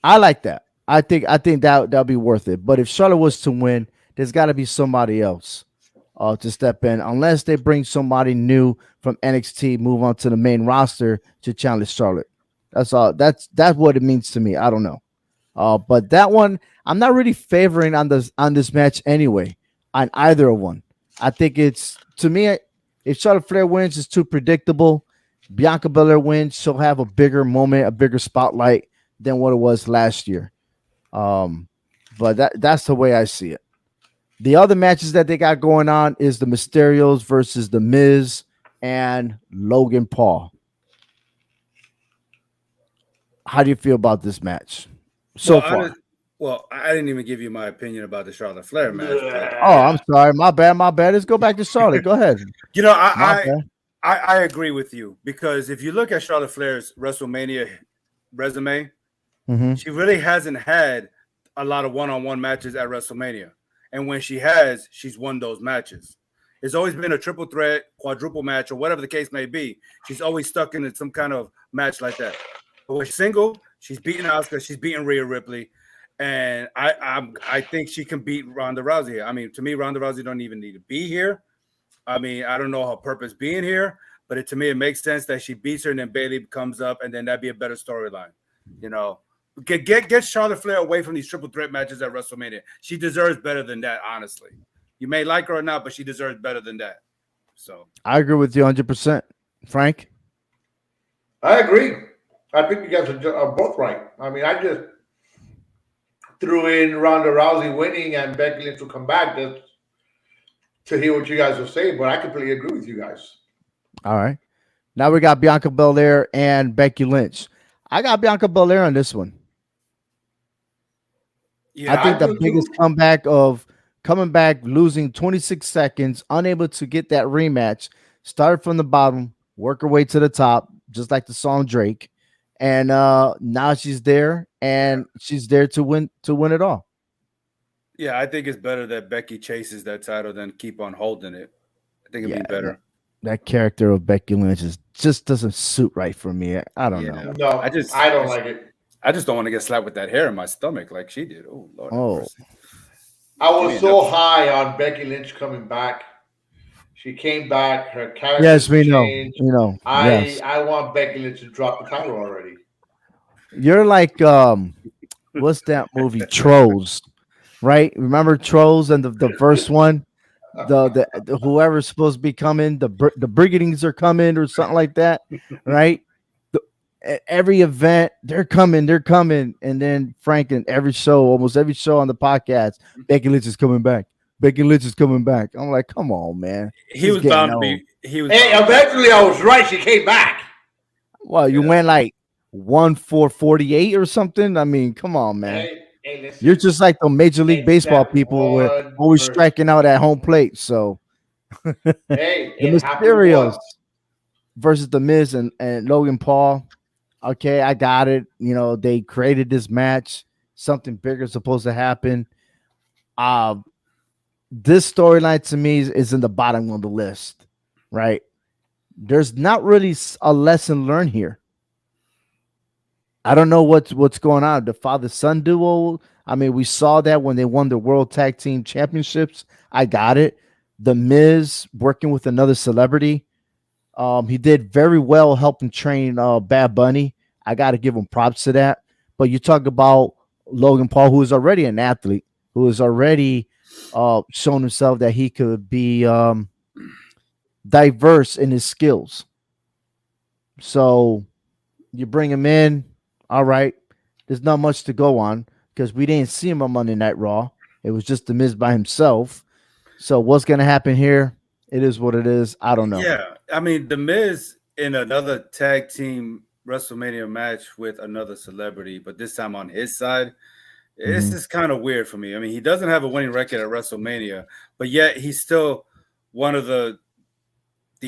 I like that. I think that'll be worth it. But if Charlotte was to win, there's got to be somebody else to step in, unless they bring somebody new from NXT, move on to the main roster to challenge Charlotte. That's all. That's what it means to me. I don't know. But that one, I'm not really favoring on this match anyway, on either one. I think it's, to me, if Charlotte Flair wins, it's too predictable. Bianca Belair wins, she'll have a bigger moment, a bigger spotlight than what it was last year. But that's the way I see it. The other matches that they got going on is the Mysterios versus the Miz and Logan Paul. How do you feel about this match so far? I didn't even give you my opinion about the Charlotte Flair match. Oh, I'm sorry. My bad. Let's go back to Charlotte. Go ahead. I agree with you, because if you look at Charlotte Flair's WrestleMania resume, she really hasn't had a lot of one-on-one matches at WrestleMania. And when she has, she's won those matches. It's always been a triple threat, quadruple match, or whatever the case may be. She's always stuck in some kind of match like that. But when she's single, she's beating Asuka, she's beating Rhea Ripley. And I think she can beat Ronda Rousey. I mean, to me, Ronda Rousey don't even need to be here. I mean, I don't know her purpose being here, but to me, it makes sense that she beats her and then Bayley comes up, and then that'd be a better storyline. You know, get Charlotte Flair away from these triple threat matches at WrestleMania. She deserves better than that, honestly. You may like her or not, but she deserves better than that. So I agree with you 100%. Frank? I agree. I think you guys are both right. I mean, I just threw in Ronda Rousey winning and Becky Lynch to come back just to hear what you guys are saying, but I completely agree with you guys. All right. Now we got Bianca Belair and Becky Lynch. I got Bianca Belair on this one. Yeah, I think the biggest comeback of coming back, losing 26 seconds, unable to get that rematch, started from the bottom, work her way to the top, just like the song Drake. And now she's there, Yeah. and she's there to win it all. Yeah, I think it's better that Becky chases that title than keep on holding it. I think it'd Yeah, be better. that character of Becky Lynch just doesn't suit right for me. I don't know. Yeah. No, I don't like it. I just don't want to get slapped with that hair in my stomach like she did. Oh, Lord have Oh, mercy. I Give was me so enough. high on Becky Lynch coming back. She came back. Her yes, character's we know. changed. You know, I yes. I want Becky Lynch to drop the title already. You're like what's that movie? Trolls, right? Remember Trolls and the first one? The whoever's supposed to be coming, the brigadings are coming or something like that, right? The, at every event they're coming, and then Frank and almost every show on the podcast, Becky Lynch is coming back. Becky Lynch is coming back. I'm like, come on, man, this He is was getting bound to old. be. He was Hey, bound to be. eventually I was right. She came back. Well, you Yeah. went like 1-4-48 or something. I mean, come on, man. Hey, listen. You're just like the Major League It's Baseball that people with one always person. striking out at home plate. So Hey, the it happened Mysterios once. versus the Miz and Logan Paul. Okay, I got it. You know, they created this match. Something bigger is supposed to happen. Uh this storyline to me is in the bottom of the list, right? There's not really a lesson learned here. I don't know what's going on. The father son duo. I mean, we saw that when they won the World Tag Team Championships. I got it. The Miz working with another celebrity. He did very well helping train Bad Bunny. I got to give him props to that. But you talk about Logan Paul, who is already an athlete, who has already shown himself that he could be diverse in his skills. So you bring him in, all right. There's not much to go on because we didn't see him on Monday Night Raw. It was just the Miz by himself. So what's gonna happen here? It is what it is. I don't know. Yeah, I mean, the Miz in another tag team WrestleMania match with another celebrity, but this time on his side. It's Mhm. just kind of weird for me. I mean, he doesn't have a winning record at WrestleMania, but yet he's still one of the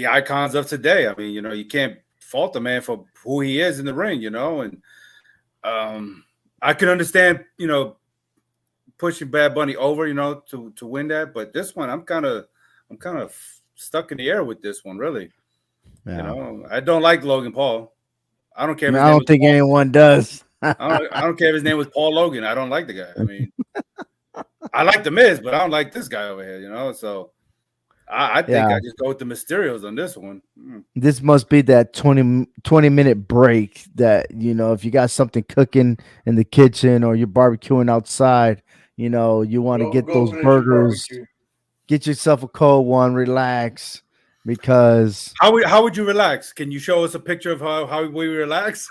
icons of today. I mean, you can't fault the man for who he is in the ring, and I can understand, pushing Bad Bunny over, to win that, but this one I'm kind of stuck in the air with this one, really. Yeah. I don't like Logan Paul. I don't care I if mean, his I name don't was think Paul. anyone does. I don't care if his name was Paul Logan. I don't like the guy. I mean, I like the Miz, but I don't like this guy over here. So I think Yeah. I just go with the Mysterios on this one. This must be that 20-minute break that, if you got something cooking in the kitchen or you're barbecuing outside, you want to get Go those finish your burgers, barbecue. get yourself a cold one, relax, because How would you relax? Can you show us a picture of how we relax?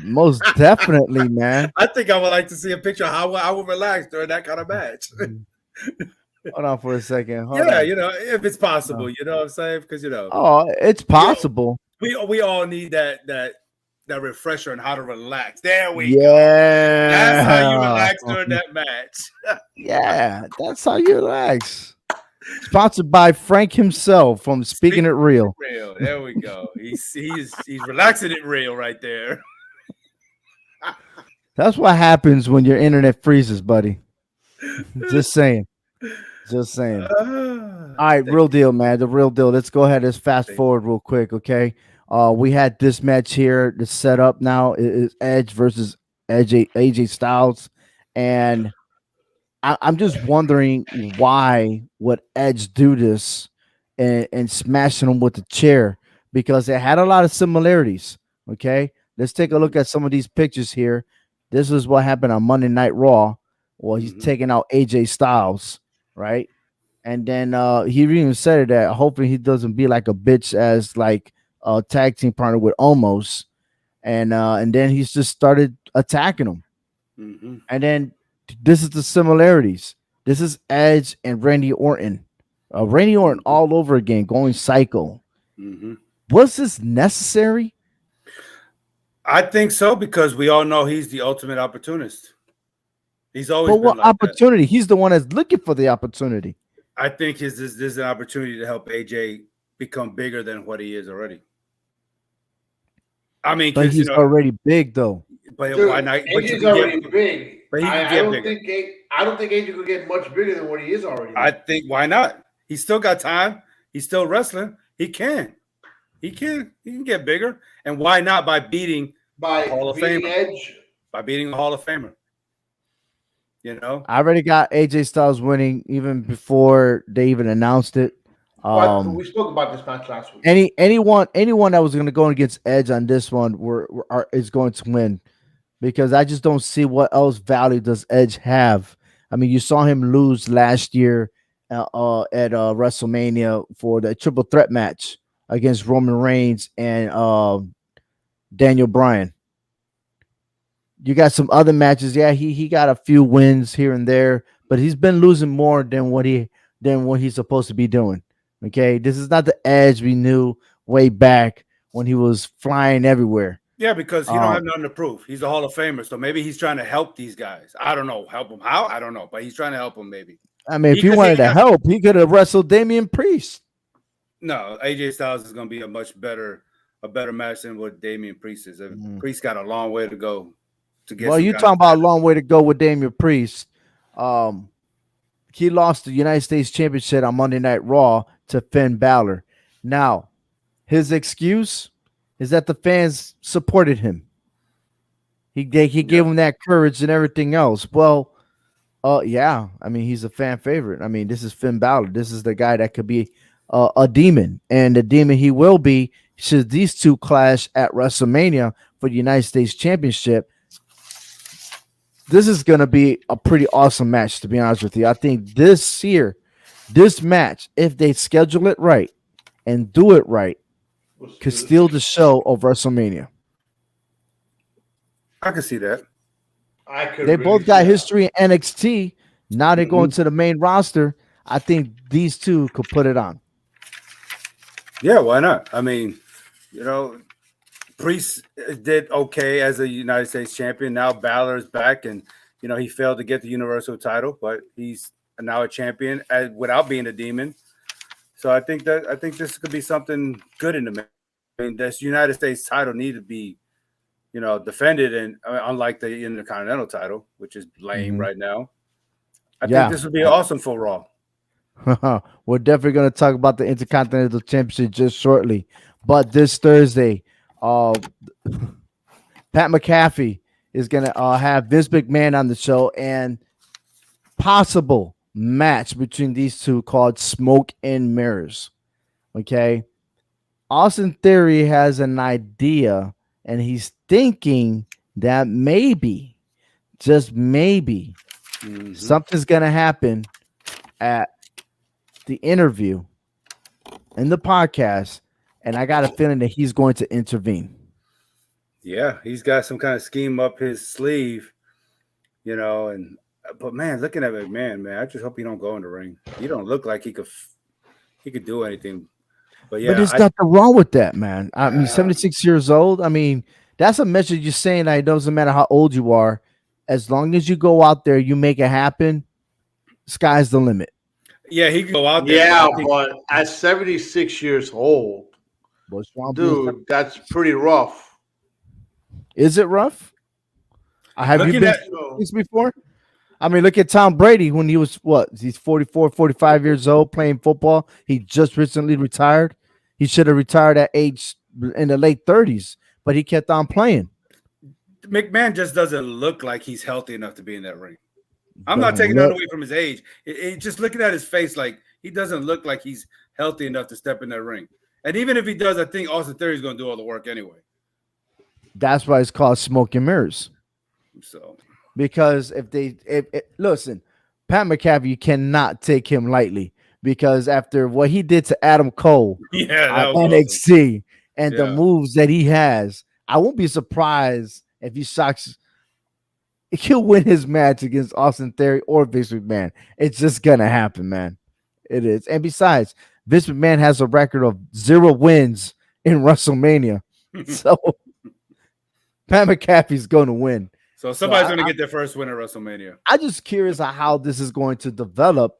most definitely, man. I think I would like to see a picture of how I would relax during that kind of match. Hold on for a second. Hold Yeah, on. if it's possible, you know what I'm saying? Because Oh, it's we all, possible. we all need that refresher on how to relax. There we go. That's how you Yeah. relax during that match. Yeah, that's how you relax. Sponsored by Frank himself from Speaking It Real. Real. There we go. He's relaxing it real right there. That's what happens when your internet freezes, buddy. Just saying. Just saying. All right, real deal, man. The real deal. Let's go ahead. Let's fast forward real quick, okay? We had this match here. The setup now is Edge versus AJ Styles, and I'm just wondering why would Edge do this and smashing him with the chair, because it had a lot of similarities. Okay, let's take a look at some of these pictures here. This is what happened on Monday Night Raw. Well, he's taking out AJ Styles, right? And then he even said that hoping he doesn't be like a bitch as like a tag team partner with Omos, and then he's just started attacking him. Mm-hmm. And then this is the similarities. This is Edge and Randy Orton. Randy Orton all over again, going psycho. Mm-hmm. Was this necessary? I think so, because we all know he's the ultimate opportunist. He's always But been what like that. opportunity? He's the one that's looking for the opportunity. I think this is an opportunity to help AJ become bigger than what he is already. I mean, But because he's already big though. but Dude, why not? But you AJ's can already get, big. but he can I get don't bigger. think I don't think AJ could get much bigger than what he is already. I think why not? He's still got time. He's still wrestling. He can. He can get bigger. And why not by beating By Hall of beating Famer? Edge. By beating a Hall of Famer. You know? I already got AJ Styles winning even before they even announced it. We spoke about this match last week. Anyone that was going to go against Edge on this one is going to win, because I just don't see what else value does Edge have. I mean, you saw him lose last year at WrestleMania for the triple threat match against Roman Reigns and Daniel Bryan. You got some other matches. Yeah, he got a few wins here and there, but he's been losing more than what he's supposed to be doing. Okay, this is not the Edge we knew way back when he was flying everywhere. Yeah, because he don't have nothing to prove. He's a Hall of Famer, so maybe he's trying to help these guys. I don't know, help them how? I don't know, but he's trying to help them. Maybe. I mean, if he wanted to help, he could have wrestled Damian Priest. No, AJ Styles is going to be a better match than what Damian Priest is. Priest got a long way to go to get. Well, you're talking about a long way to go with Damian Priest. He lost the United States Championship on Monday Night Raw to Finn Balor. Now, his excuse is that the fans supported him. He gave him that courage and everything else. Well, yeah. I mean, he's a fan favorite. I mean, this is Finn Balor. This is the guy that could be a demon, and the demon he will be should these two clash at WrestleMania for the United States Championship. This is going to be a pretty awesome match, to be honest with you. I think this match, if they schedule it right and do it right, could steal the show of WrestleMania. I can see that. They both got history in NXT. Now they're going to the main roster. I think these two could put it on. Yeah, why not? I mean, Priest did okay as a United States champion. Now Balor's back, and he failed to get the Universal title, but he's now a champion without being a demon. So I think this could be something good in the match. I mean, this United States title need to be, defended, and unlike the Intercontinental title, which is lame right now. I think this would be awesome for Raw. We're definitely going to talk about the Intercontinental Championship just shortly, but this Thursday, Pat McAfee is going to have Vince McMahon on the show, and possible match between these two called Smoke and Mirrors. Okay. Austin Theory has an idea, and he's thinking that maybe, just maybe, something's going to happen at the interview in the podcast, and I got a feeling that he's going to intervene. Yeah, he's got some kind of scheme up his sleeve, but man, looking at McMahon, man, I just hope he don't go in the ring. He don't look like he could do anything. But yeah, there's nothing wrong with that, man. I mean, 76 years old. I mean, that's a message you're saying that it doesn't matter how old you are, as long as you go out there, you make it happen. Sky's the limit. Yeah, he can go out there. Yeah, but at 76 years old, dude, that's pretty rough. Is it rough? Have you been this before? I mean, look at Tom Brady when he was he's 44, 45 years old playing football. He just recently retired. He should have retired at age in the late 30s, but he kept on playing. McMahon just doesn't look like he's healthy enough to be in that ring. I'm not taking that away from his age. Just looking at his face, like he doesn't look like he's healthy enough to step in that ring. And even if he does, I think Austin Theory is going to do all the work anyway. That's why it's called Smoke and Mirrors. So, because listen, Pat McAfee, you cannot take him lightly, because after what he did to Adam Cole on NXT awesome. And the moves that he has, I won't be surprised if he shocks. He'll win his match against Austin Theory or Vince McMahon. It's just gonna happen, man. It is. And besides, Vince McMahon has a record of 0 wins in WrestleMania. So Pat McAfee's gonna win. So somebody's gonna get their first win at WrestleMania. I'm just curious how this is going to develop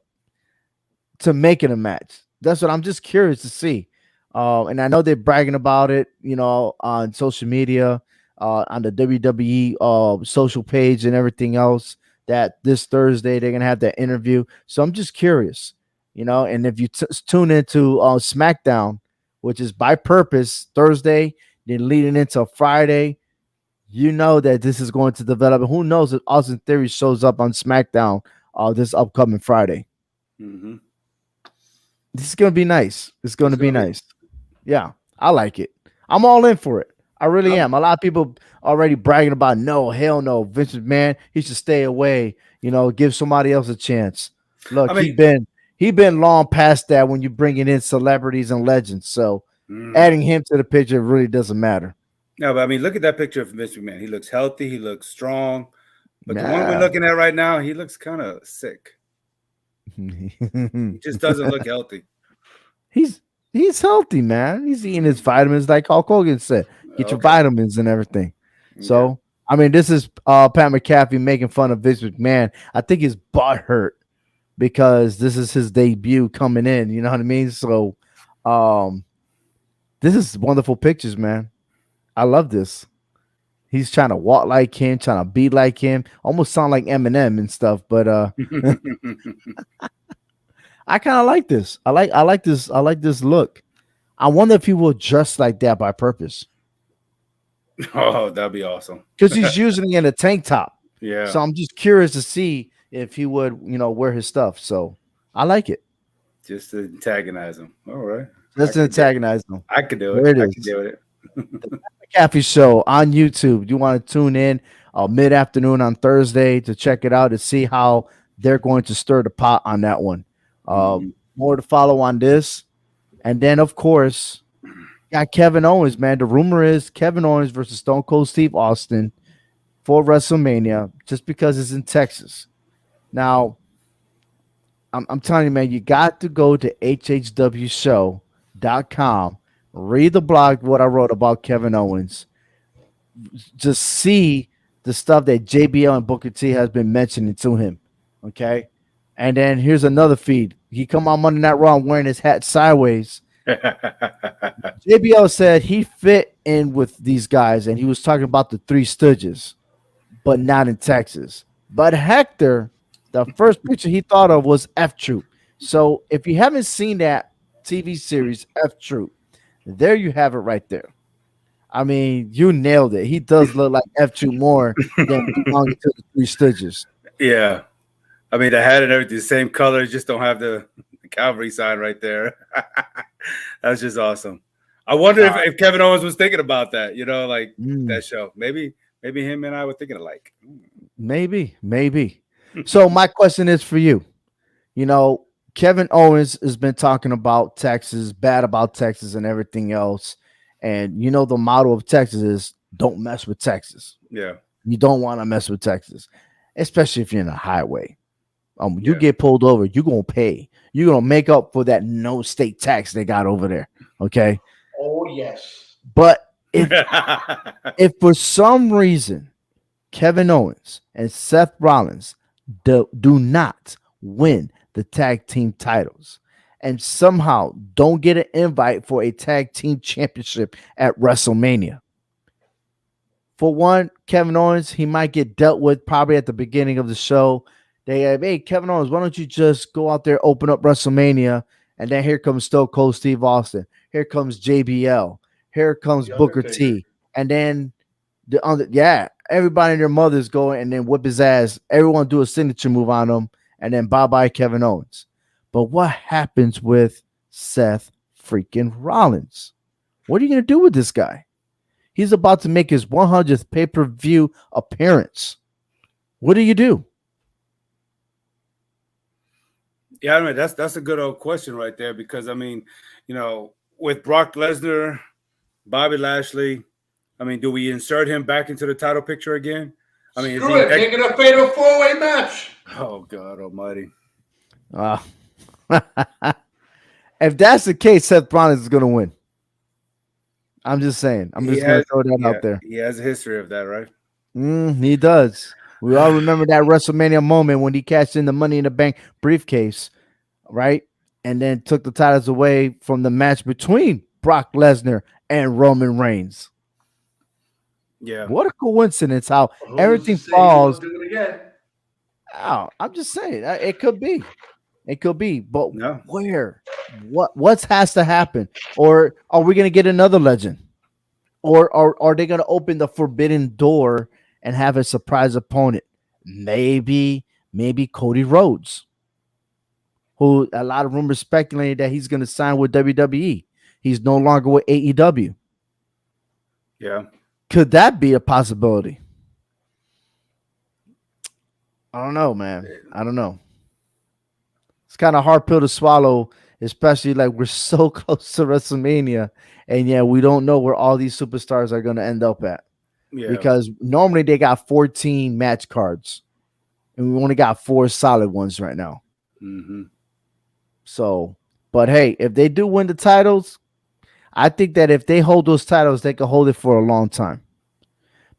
to make it a match. That's what I'm just curious to see. And I know they're bragging about it, on social media, on the WWE social page and everything else. That this Thursday they're gonna have that interview. So I'm just curious, And if you tune into SmackDown, which is by purpose Thursday, then leading into Friday, you know that this is going to develop. And who knows if Austin Theory shows up on SmackDown this upcoming Friday. Mm-hmm. This is gonna be nice. It's gonna It's be gonna be. nice. Yeah, I like it. I'm all in for it. I really I'm- am. A lot of people already bragging about no, hell no. Vince McMahon, he should stay away. Give somebody else a chance. Look, I he mean, been long past that when you're bringing in celebrities and legends. So mhm. adding him to the picture really doesn't matter. No, but I mean, look at that picture of Vince McMahon. He looks healthy. He looks strong. But the one we're Yeah. looking at right now, he looks kind of sick. He just doesn't look healthy. he's he's healthy, man. He's eating his vitamins, like Hulk Hogan said. Get your Okay. vitamins and everything. Okay. So, I mean, this is Pat McAfee making fun of Vince McMahon. I think his butt hurt because this is his debut coming in. You know what I mean? So, this is wonderful pictures, man. I love this. He's trying to walk like him, trying to be like him, almost sound like Eminem and stuff. But I kind of like this. I like this look. I wonder if he will dress like that by purpose Oh, that'd be awesome. because he's usually in a tank top. Yeah. So I'm just curious to see if he would, wear his stuff. So I like it. Just to antagonize him. All right. Just to antagonize him. I could do There it. it I is. could do it. McAfee Show on YouTube. You want to tune in mid afternoon on Thursday to check it out to see how they're going to stir the pot on that one. Mhm. More to follow on this. And then, of course, got Kevin Owens, man. The rumor is Kevin Owens versus Stone Cold Steve Austin for WrestleMania just because it's in Texas. Now, I'm telling you, man, you got to go to hhwshow.com, read the blog, what I wrote about Kevin Owens, just see the stuff that JBL and Booker T has been mentioning to him. Okay. And then here's another feed. He come on Monday Night Raw wearing his hat sideways. JBL said he fit in with these guys, and he was talking about the Three Stooges, but not in Texas. But Hector, the first picture he thought of was F Troop. So if you haven't seen that TV series F Troop, there you have it right there. I mean, you nailed it. He does look like F Troop more than belonging to the Three Stooges. Yeah. I mean, the hat and everything, the same color, just don't have the Calvary sign right there. That's just awesome. I wonder if Kevin Owens was thinking about that, like that show. Maybe him and I were thinking alike. Maybe. So my question is for you. Kevin Owens has been talking about Texas, bad about Texas and everything else. And the motto of Texas is don't mess with Texas. Yeah. You don't want to mess with Texas, especially if you're in a highway. You Yeah. get pulled over, you're gonna pay. You're gonna make up for that no state tax they got over there. Okay. Oh yes. But if for some reason Kevin Owens and Seth Rollins do not win the tag team titles and somehow don't get an invite for a tag team championship at WrestleMania, for one, Kevin Owens, he might get dealt with probably at the beginning of the show. They have, hey, Kevin Owens, why don't you just go out there, open up WrestleMania, and then here comes Stone Cold Steve Austin. Here comes JBL. Here comes The Booker Undertaker. T. And then everybody and their mothers go and then whip his ass. Everyone do a signature move on him, and then bye-bye Kevin Owens. But what happens with Seth freaking Rollins? What are you going to do with this guy? He's about to make his 100th pay-per-view appearance. What do you do? Yeah, I mean that's a good old question right there because I mean, with Brock Lesnar, Bobby Lashley, I mean, do we insert him back into the title picture again? I mean, Screw it, make it a fatal four-way match. Oh God Almighty! If that's the case, Seth Rollins is going to win. I'm just saying. I'm just going to throw that out there. He has a history of that, right? He does. We all remember that WrestleMania moment when he cashed in the Money in the Bank briefcase, right? And then took the titles away from the match between Brock Lesnar and Roman Reigns. Yeah. What a coincidence how Who's to everything say he falls. won't do it again? Oh, I'm just saying it could be. It could be, but No. where? What has to happen? Or are we gonna get another legend? Or are they gonna open the forbidden door and have a surprise opponent? Maybe Cody Rhodes, who a lot of rumors speculating that he's gonna sign with WWE. He's no longer with AEW. Yeah. Could that be a possibility? I don't know, man. I don't know. It's kind of hard pill to swallow, especially like we're so close to WrestleMania, and yeah, we don't know where all these superstars are going to end up at Yeah. because normally they got 14 match cards, and we only got 4 solid ones right now. Mm-hmm. So, but hey, if they do win the titles, I think that if they hold those titles, they can hold it for a long time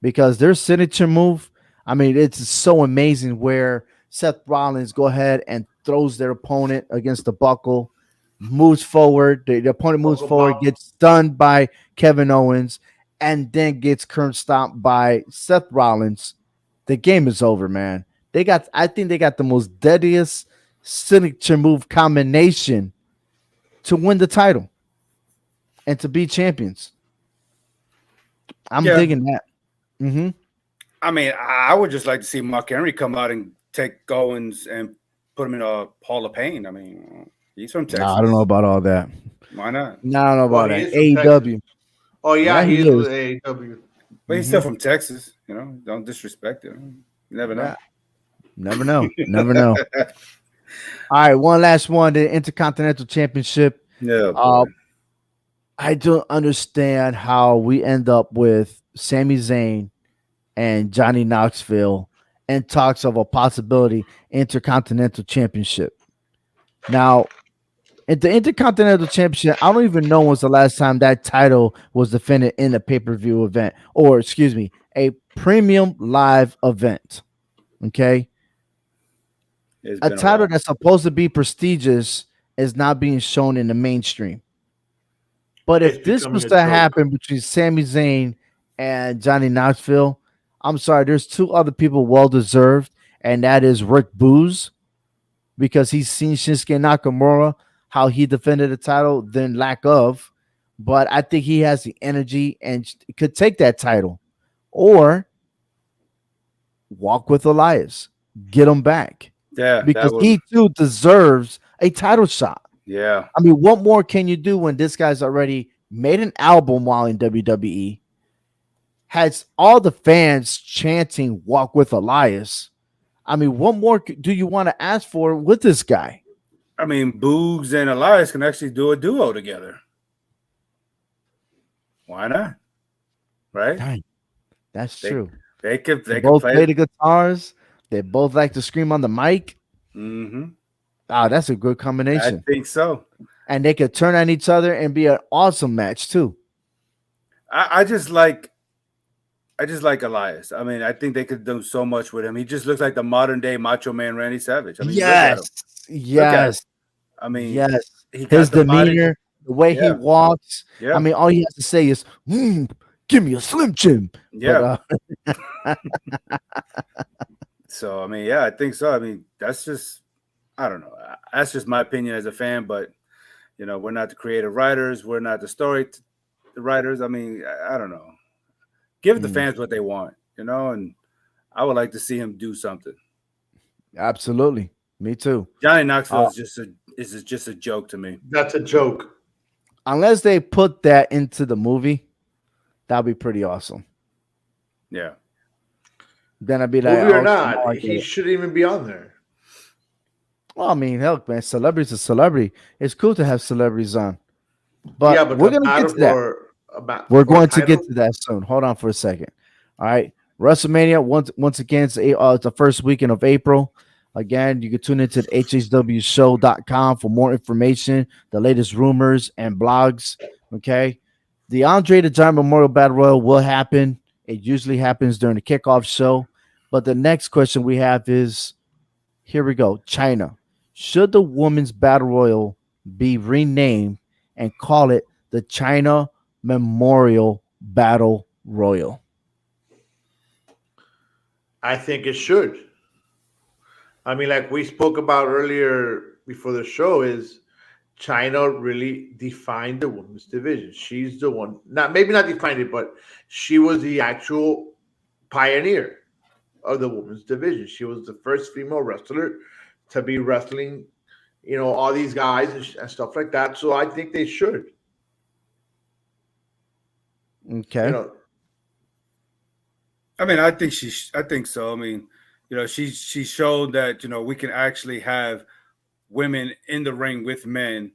because their signature move, I mean, it's so amazing where Seth Rollins go ahead and throws their opponent against the buckle, moves forward, the opponent moves Buckle forward, pop. gets stunned by Kevin Owens, and then gets curb stomped by Seth Rollins. The game is over, man. I think they got the most deadliest signature move combination to win the title and to be champions. I'm Yeah. digging that. Mm-hmm. I mean, I would just like to see Mark Henry come out and take Owens and put him in a Hall of Pain. I mean, he's from Texas. No, I don't know about all that. Why not? No, I don't know Well, about he that. is from AEW. Oh yeah, Yeah, he he is is. with AEW. But he's Mm-hmm. still from Texas. You know, don't disrespect him. You never know. Yeah, never know. Never know. All right, one last one. The Intercontinental Championship. Yeah, Uh, boy. I don't understand how we end up with Sami Zayn and Johnny Knoxville and talks of a possibility Intercontinental Championship. Now, at the Intercontinental Championship, I don't even know when's the last time that title was defended in a pay-per-view event, or excuse me, a premium live event. Okay. It's A been a title while. that's supposed to be prestigious is not being shown in the mainstream. But It's if this becoming was a to joke. happen between Sami Zayn and Johnny Knoxville, I'm sorry, there's 2 other people well deserved, and that is Rick Booz because he's seen Shinsuke Nakamura how he defended the title, then lack of. But I think he has the energy and could take that title, or walk with Elias, get him back Yeah, that because would. he too deserves a title shot. Yeah, I mean, what more can you do when this guy's already made an album while in WWE, has all the fans chanting "Walk with Elias"? I mean, what more do you want to ask for with this guy? I mean, Boogs and Elias can actually do a duo together. Why not? Right? Dang, that's They true. they could They they could both play. play the guitars. They both like to scream on the mic. Mm-hmm. Ah, that's a good I combination. think so. And they could turn on each other and be an awesome match too. I I just like Elias. I mean, I think they could do so much with him. He just looks like the modern day Macho Man Randy Savage. I mean, you look at him. Yes, Look at him. yes, I mean, yes. he His got the body. demeanor, the way he Yeah, walks. I yeah, mean, all he has to say is, "Give me a Slim Jim." But yeah. So I mean, yeah, I think so. I mean, that's just I don't know. That's just my opinion as a fan, but you know, we're not the creative writers. We're not the the writers. I mean, I don't know. Give the mm, fans what they want, you know, and I would like to see him do something. absolutely, me too. Johnny Knoxville Uh, is just a joke to me. That's a joke. unless they put that into the movie, that'd be pretty awesome. Yeah. Then I'd be like, Movie or "Oh, okay, now not, I get he it." shouldn't even be on there. Well, I mean, hell, man, celebrity's a celebrity. It's cool to have celebrities on, but Yeah, but we're the gonna get battle to that. We're for a going to get title. to that soon. Hold on for a second. All right. WrestleMania, once again, it's the first weekend of April. Again, you can tune into the hhwshow.com for more information, the latest rumors and blogs. Okay. The Andre the Giant Memorial Battle Royal will happen. It usually happens during the kickoff show. But the next question we have is here we go. China. Should the women's battle royal be renamed and call it the China Memorial Battle Royal? I think it should. I mean, like we spoke about earlier before the show, is China really defined the women's division. She's the one, not maybe not defined it, but she was the actual pioneer of the women's division. She was the first female wrestler to be wrestling, all these guys and stuff like that. So I think they should, you Okay. know, I mean, I think so. I mean, she showed that we can actually have women in the ring with men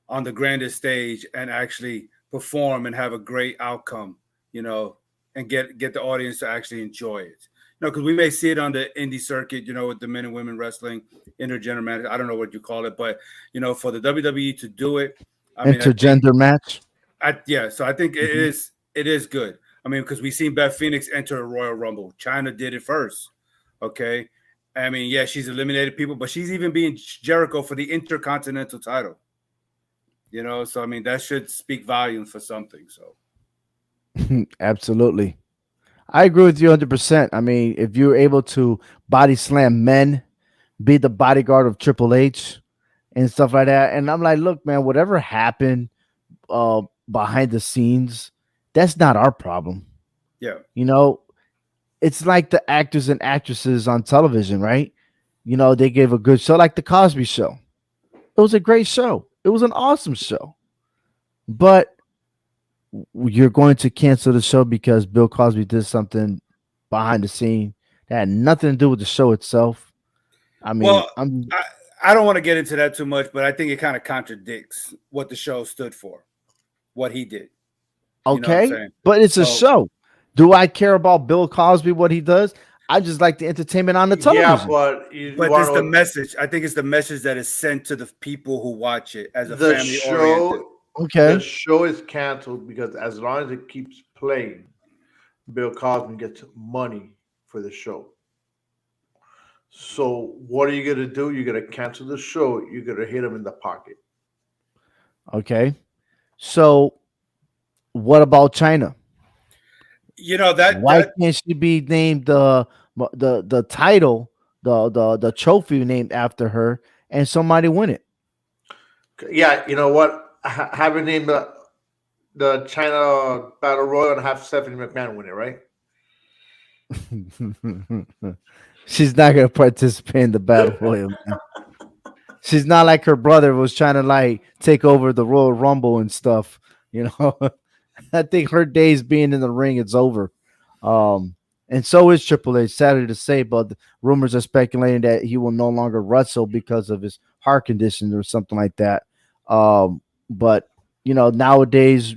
on the grandest stage and actually perform and have a great outcome, and get the audience to actually enjoy it. Because we may see it on the indie circuit, with the men and women wrestling, intergender, I don't know what you call it, but for the WWE to do it, I mean, Intergender match. so I think Mhm. it is good. I mean, because we've seen Beth Phoenix enter a Royal Rumble. China did it first. Okay. I mean, yeah, she's eliminated people, but she's even being Jericho for the Intercontinental title. So I mean, that should speak volumes for something. So Absolutely. I agree with you 100%. I mean, if you're able to body slam men, be the bodyguard of Triple H and stuff like that. And I'm like, look, man, whatever happened behind the scenes, that's not our problem. yeah, You know, it's like the actors and actresses on television, right? They gave a good show, like the Cosby Show. It was a great show. It was an awesome show. But you're going to cancel the show because Bill Cosby did something behind the scene that had nothing to do with the show itself. I mean, well, I'm I, I don't want to get into that too much, but I think it kind of contradicts what the show stood for, what he did. You know what I'm okay, saying? but it's a So, show. Do I care about Bill Cosby, what he does? I just like the entertainment on the yeah, television. but you but want it's to the know what message. I think it's the message that is sent to the people who watch it as a the family oriented. show. The Okay. show is canceled because as long as it keeps playing, Bill Cosby gets money for the show. So what are you gonna do? You're gonna cancel the show. You're gonna hit him in the pocket. Okay. So what about China? That Why that can't she be named the title, the trophy named after her, and somebody win it? Yeah, you know what? Have her name the China Battle Royal and have Stephanie McMahon win it, right? She's not gonna participate in the battle royal, man. She's not like her brother was trying to like take over the Royal Rumble and stuff. You know, I think her days being in the ring is over. And so is Triple H. Sadly to say, but the rumors are speculating that he will no longer wrestle because of his heart condition or something like that. But nowadays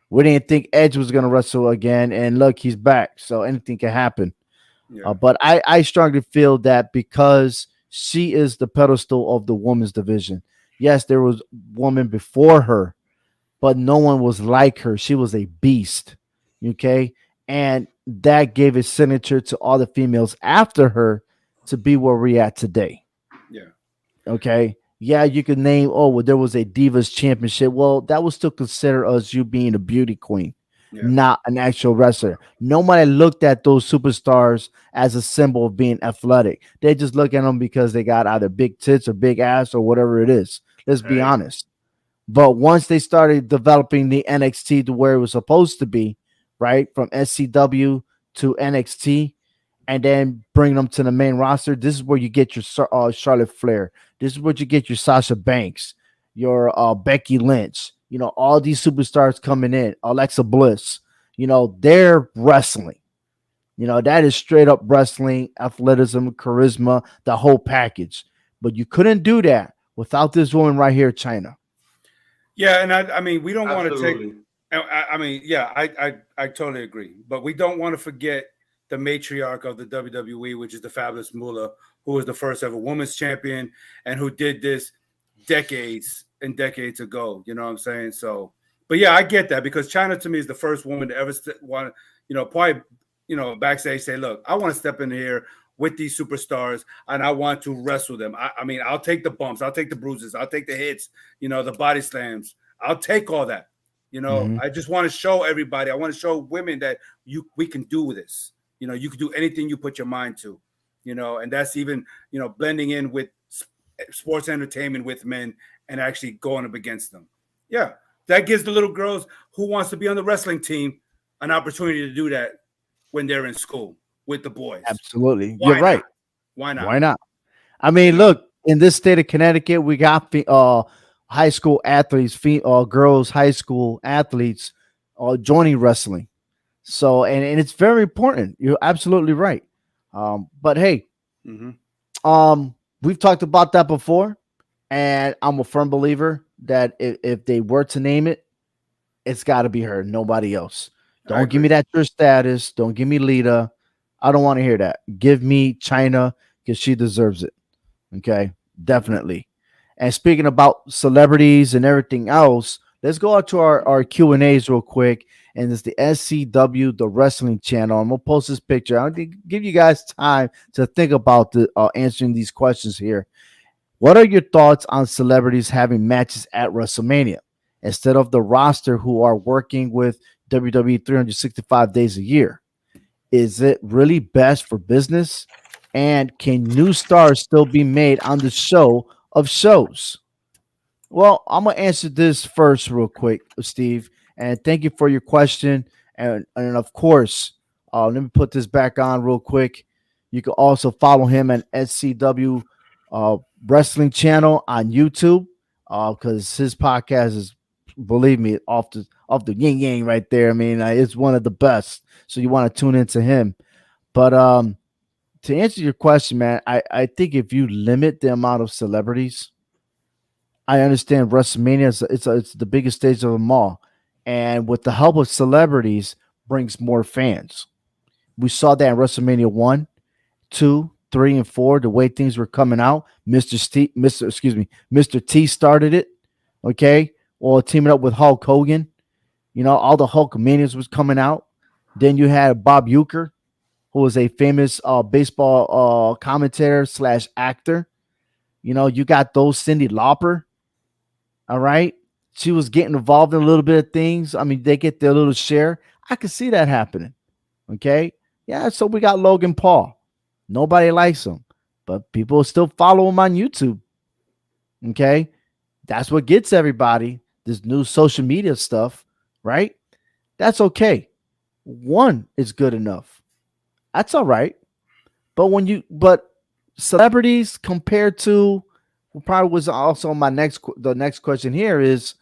we didn't think Edge was going to wrestle again, and look, he's back. So anything can happen. yeah, But I strongly feel that because she is the pedestal of the women's division. Yes, there was woman before her, but no one was like her. She was a beast. Okay. And that gave a signature to all the females after her to be where we're at today. yeah, Okay. Yeah, you could name, oh, well, there was a Divas Championship. Well, that was still considered as you being a beauty queen, yeah, not an actual wrestler. Nobody looked at those superstars as a symbol of being athletic. They just look at them because they got either big tits or big ass or whatever it is. Let's be Right? honest. But once they started developing the NXT to where it was supposed to be, right, from SCW to NXT, and then bring them to the main roster, this is where you get your Charlotte Flair. This is where you get your Sasha Banks, your Becky Lynch. All these superstars coming in, Alexa Bliss. They're wrestling. That is straight up wrestling, athleticism, charisma, the whole package. But you couldn't do that without this woman right here, China. yeah. And I mean, we don't want to take. Absolutely. I mean, yeah, I totally agree. But we don't want to forget the matriarch of the WWE, which is the Fabulous Moolah, who was the first ever women's champion and who did this decades and decades ago. You know what I'm saying? So, but yeah, I get that because China to me is the first woman to ever want, probably, backstage say, look, I want to step in here with these superstars and I want to wrestle them. I mean, I'll take the bumps, I'll take the bruises, I'll take the hits, the body slams. I'll take all that. Mhm. I just want to show everybody. I want to show women that we can do this. You can do anything you put your mind to. And that's even blending in with sports entertainment with men and actually going up against them. Yeah, that gives the little girls who wants to be on the wrestling team an opportunity to do that when they're in school with the boys. Absolutely. You're Why not? right. Why not? Why not? I mean, look, in this state of Connecticut, we got high school athletes, girls high school athletes joining wrestling. So, and it's very important. You're absolutely right. But hey, Mm-hmm. we've talked about that before, and I'm a firm believer that if they were to name it, it's got to be her, nobody else. I Don't give me agree. that your status. Don't give me Lita. I don't want to hear that. Give me China because she deserves it. Okay, definitely. And speaking about celebrities and everything else, let's go out to our Q&As real quick. And it's the SCW, the wrestling channel. I'm going to post this picture. I'll give you guys time to think about answering these questions here. What are your thoughts on celebrities having matches at WrestleMania instead of the roster who are working with WWE 365 days a year? Is it really best for business? And can new stars still be made on the show of shows? Well, I'm gonna answer this first, real quick, Steve. And thank you for your question. And of course, let me put this back on real quick. You can also follow him at SCW uh, Wrestling Channel on YouTube because his podcast is, believe me, off the yin yang right there. I mean, it's one of the best. So you want to tune into him. But to answer your question, man, I think if you limit the amount of celebrities, I understand WrestleMania is it's the biggest stage of them all, and with the help of celebrities, brings more fans. We saw that in WrestleMania 1, 2, 3, and 4. The way things were coming out, Mr. T started it. Okay, well, teaming up with Hulk Hogan, all the Hulkamanias was coming out. Then you had Bob Uecker, who was a famous baseball commentator slash actor. You got those Cyndi Lauper. All right. She was getting involved in a little bit of things. I mean, they get their little share. I could see that happening. Okay. Yeah. So we got Logan Paul. Nobody likes him, but people still follow him on YouTube. Okay. That's what gets everybody this new social media stuff, right? That's okay. One is good enough. That's all right. But celebrities compared to, probably was also the next question here is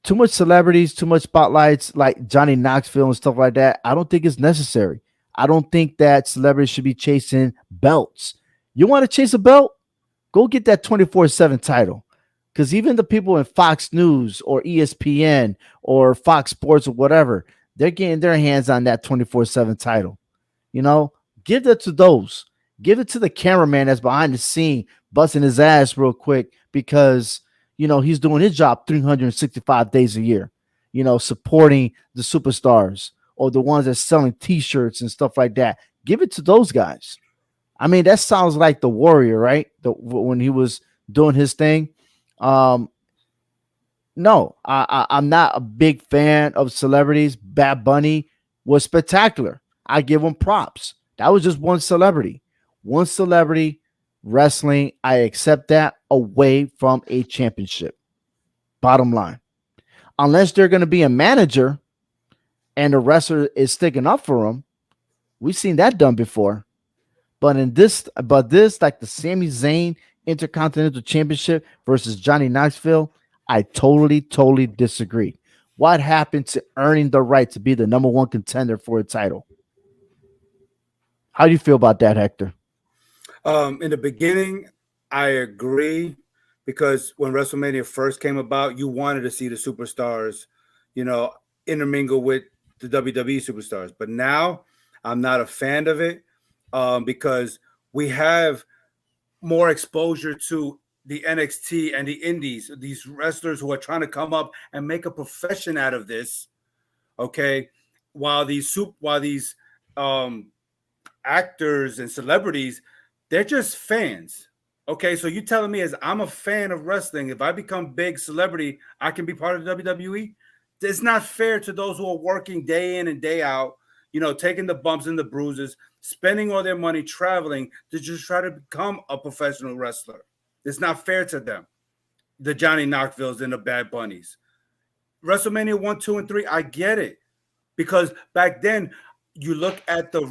too much celebrities, too much spotlights like Johnny Knoxville and stuff like that. I don't think it's necessary. I don't think that celebrities should be chasing belts. You want to chase a belt? Go get that 24/7 title. Because even the people in Fox News or ESPN or Fox Sports or whatever, they're getting their hands on that 24/7 title. You know, give that to those. Give it to the cameraman that's behind the scene, busting his ass real quick because he's doing his job 365 days a year. Supporting the superstars or the ones that's selling T-shirts and stuff like that. Give it to those guys. I mean, that sounds like the Warrior, right? When he was doing his thing. Um, no, I'm not a big fan of celebrities. Bad Bunny was spectacular. I give him props. That was just one celebrity. One celebrity wrestling. I accept that away from a championship. Bottom line. Unless they're going to be a manager and the wrestler is sticking up for him, we've seen that done before. But this, like the Sami Zayn Intercontinental Championship versus Johnny Knoxville, I totally disagree. What happened to earning the right to be the number one contender for a title? How do you feel about that, Hector? In the beginning, I agree because when WrestleMania first came about, you wanted to see the superstars, you know, intermingle with the WWE superstars. But now I'm not a fan of it because we have more exposure to the NXT and the Indies, these wrestlers who are trying to come up and make a profession out of this. Okay, while these um, actors and celebrities, they're just fans. Okay, so you telling me as I'm a fan of wrestling, if I become big celebrity, I can be part of WWE? It's not fair to those who are working day in and day out, taking the bumps and the bruises, spending all their money traveling to just try to become a professional wrestler. It's not fair to them. The Johnny Knoxvilles and the Bad Bunnies. WrestleMania 1, 2, and 3, I get it. Because back then, you look at the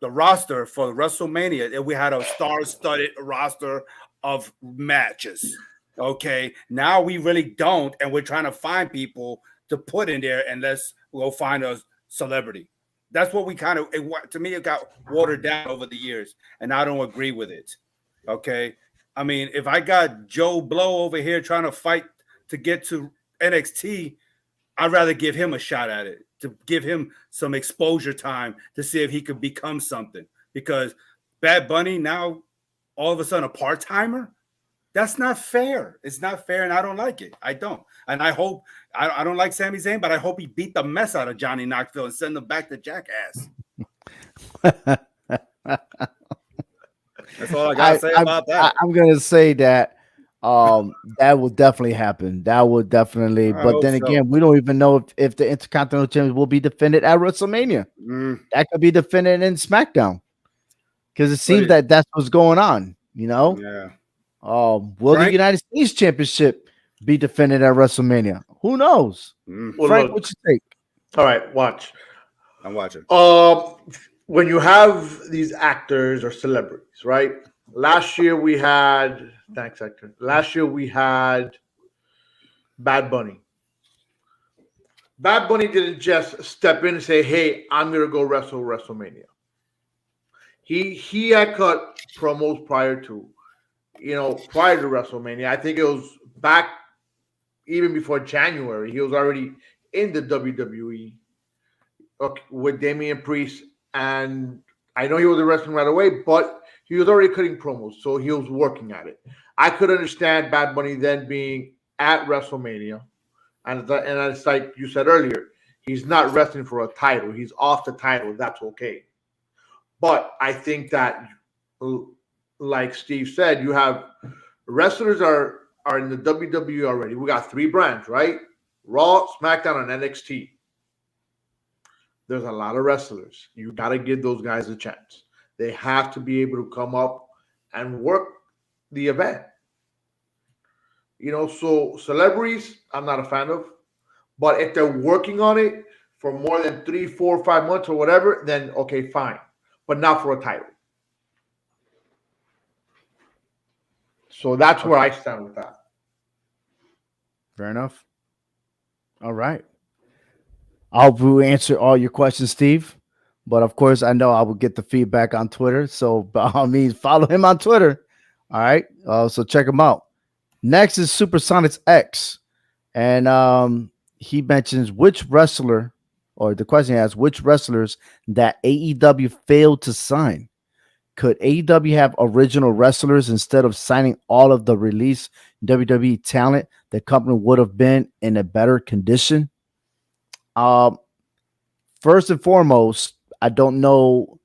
roster for WrestleMania, and we had a star-studded roster of matches. Okay, now we really don't, and we're trying to find people to put in there, and let's go find a celebrity. That's what we to me, it got watered down over the years, and I don't agree with it. Okay, I mean, if I got Joe Blow over here trying to fight to get to NXT, I'd rather give him a shot at it, to give him some exposure time to see if he could become something. Because Bad Bunny now, all of a sudden, a part-timer? That's not fair. It's not fair, and I don't like it. I don't. And I hope – I don't like Sami Zayn, but I hope he beat the mess out of Johnny Knoxville and send him back to Jackass. That's all I got to say about that. I'm going to say that that will definitely happen. That will definitely – but then again, we don't even know if the Intercontinental Championship will be defended at WrestleMania. That could be defended in SmackDown because it seems that that's what's going on, Yeah. Will the United States Championship be defended at WrestleMania? Who knows? Well, Frank, look, what you think? all right, watch. I'm watching. When you have these actors or celebrities, right? Last year we had Bad Bunny. Bad Bunny didn't just step in and say, "Hey, I'm gonna go wrestle WrestleMania." He had cut promos prior to WrestleMania. I think it was back even before January. He was already in the WWE with Damian Priest, and I know he wasn't wrestling right away, but he was already cutting promos, so he was working at it. I could understand Bad Bunny then being at WrestleMania, and it's like you said earlier, he's not wrestling for a title. He's off the title. That's okay. But I think that, like Steve said, you have wrestlers are in the WWE already. We got 3 brands, right? Raw, SmackDown, and NXT. There's a lot of wrestlers. You got to give those guys a chance. They have to be able to come up and work the event. So celebrities, I'm not a fan of. But if they're working on it for more than 3, 4, 5 months or whatever, then okay, fine. But not for a title. So that's where I stand with that. Fair enough. All right. I'll answer all your questions, Steve. But of course, I know I will get the feedback on Twitter. So by all means, follow him on Twitter. All right. So check him out. Next is Supersonics X. And he mentions which wrestler, or the question asks, which wrestlers that AEW failed to sign. Could AEW have original wrestlers instead of signing all of the released WWE talent? The company would have been in a better condition. First and foremost, I don't know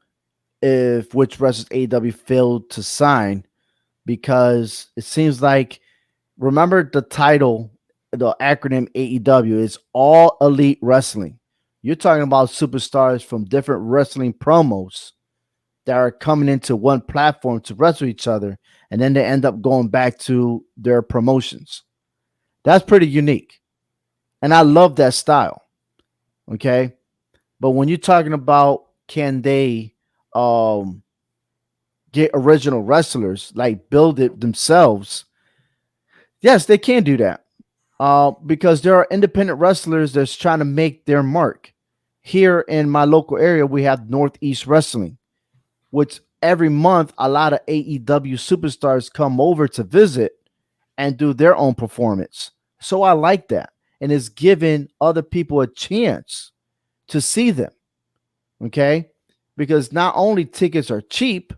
if which wrestlers AEW failed to sign, because it seems like, remember the title, the acronym AEW is All Elite Wrestling. You're talking about superstars from different wrestling promos that are coming into one platform to wrestle each other, and then they end up going back to their promotions. That's pretty unique. And I love that style. Okay. But when you're talking about, can they get original wrestlers, like build it themselves? Yes, they can do that. Because there are independent wrestlers that's trying to make their mark. Here in my local area, we have Northeast Wrestling, which every month a lot of AEW superstars come over to visit and do their own performance. So I like that. And it's giving other people a chance to see them. Okay? Because not only tickets are cheap,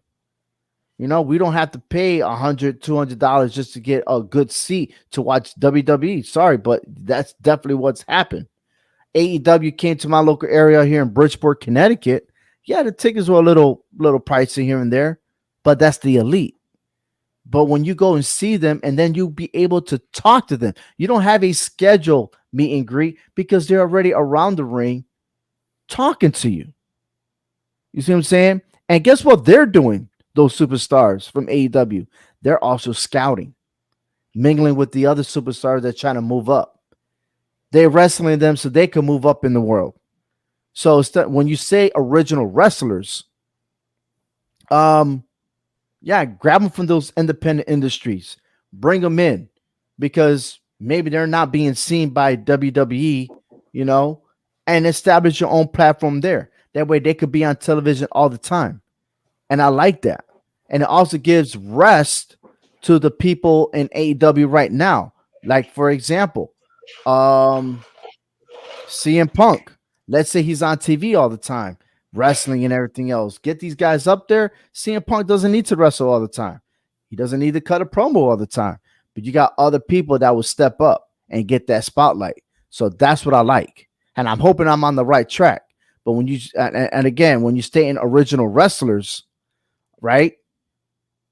we don't have to pay $100, $200 just to get a good seat to watch WWE. Sorry, but that's definitely what's happened. AEW came to my local area here in Bridgeport, Connecticut. Yeah, the tickets were a little pricey here and there, but that's the elite. But when you go and see them, and then you'll be able to talk to them, you don't have a schedule meet and greet because they're already around the ring talking to you. You see what I'm saying? And guess what they're doing? Those superstars from AEW, they're also scouting, mingling with the other superstars that are trying to move up. They're wrestling them so they can move up in the world. So when you say original wrestlers, um, yeah, grab them from those independent industries, bring them in because maybe they're not being seen by WWE, you know, and establish your own platform there. That way they could be on television all the time. And I like that. And it also gives rest to the people in AEW right now. Like, for example, um, CM Punk. Let's say he's on TV all the time, wrestling and everything else. Get these guys up there. CM Punk doesn't need to wrestle all the time. He doesn't need to cut a promo all the time. But you got other people that will step up and get that spotlight. So that's what I like. And I'm hoping I'm on the right track. But when you and again, when you stay in original wrestlers, right?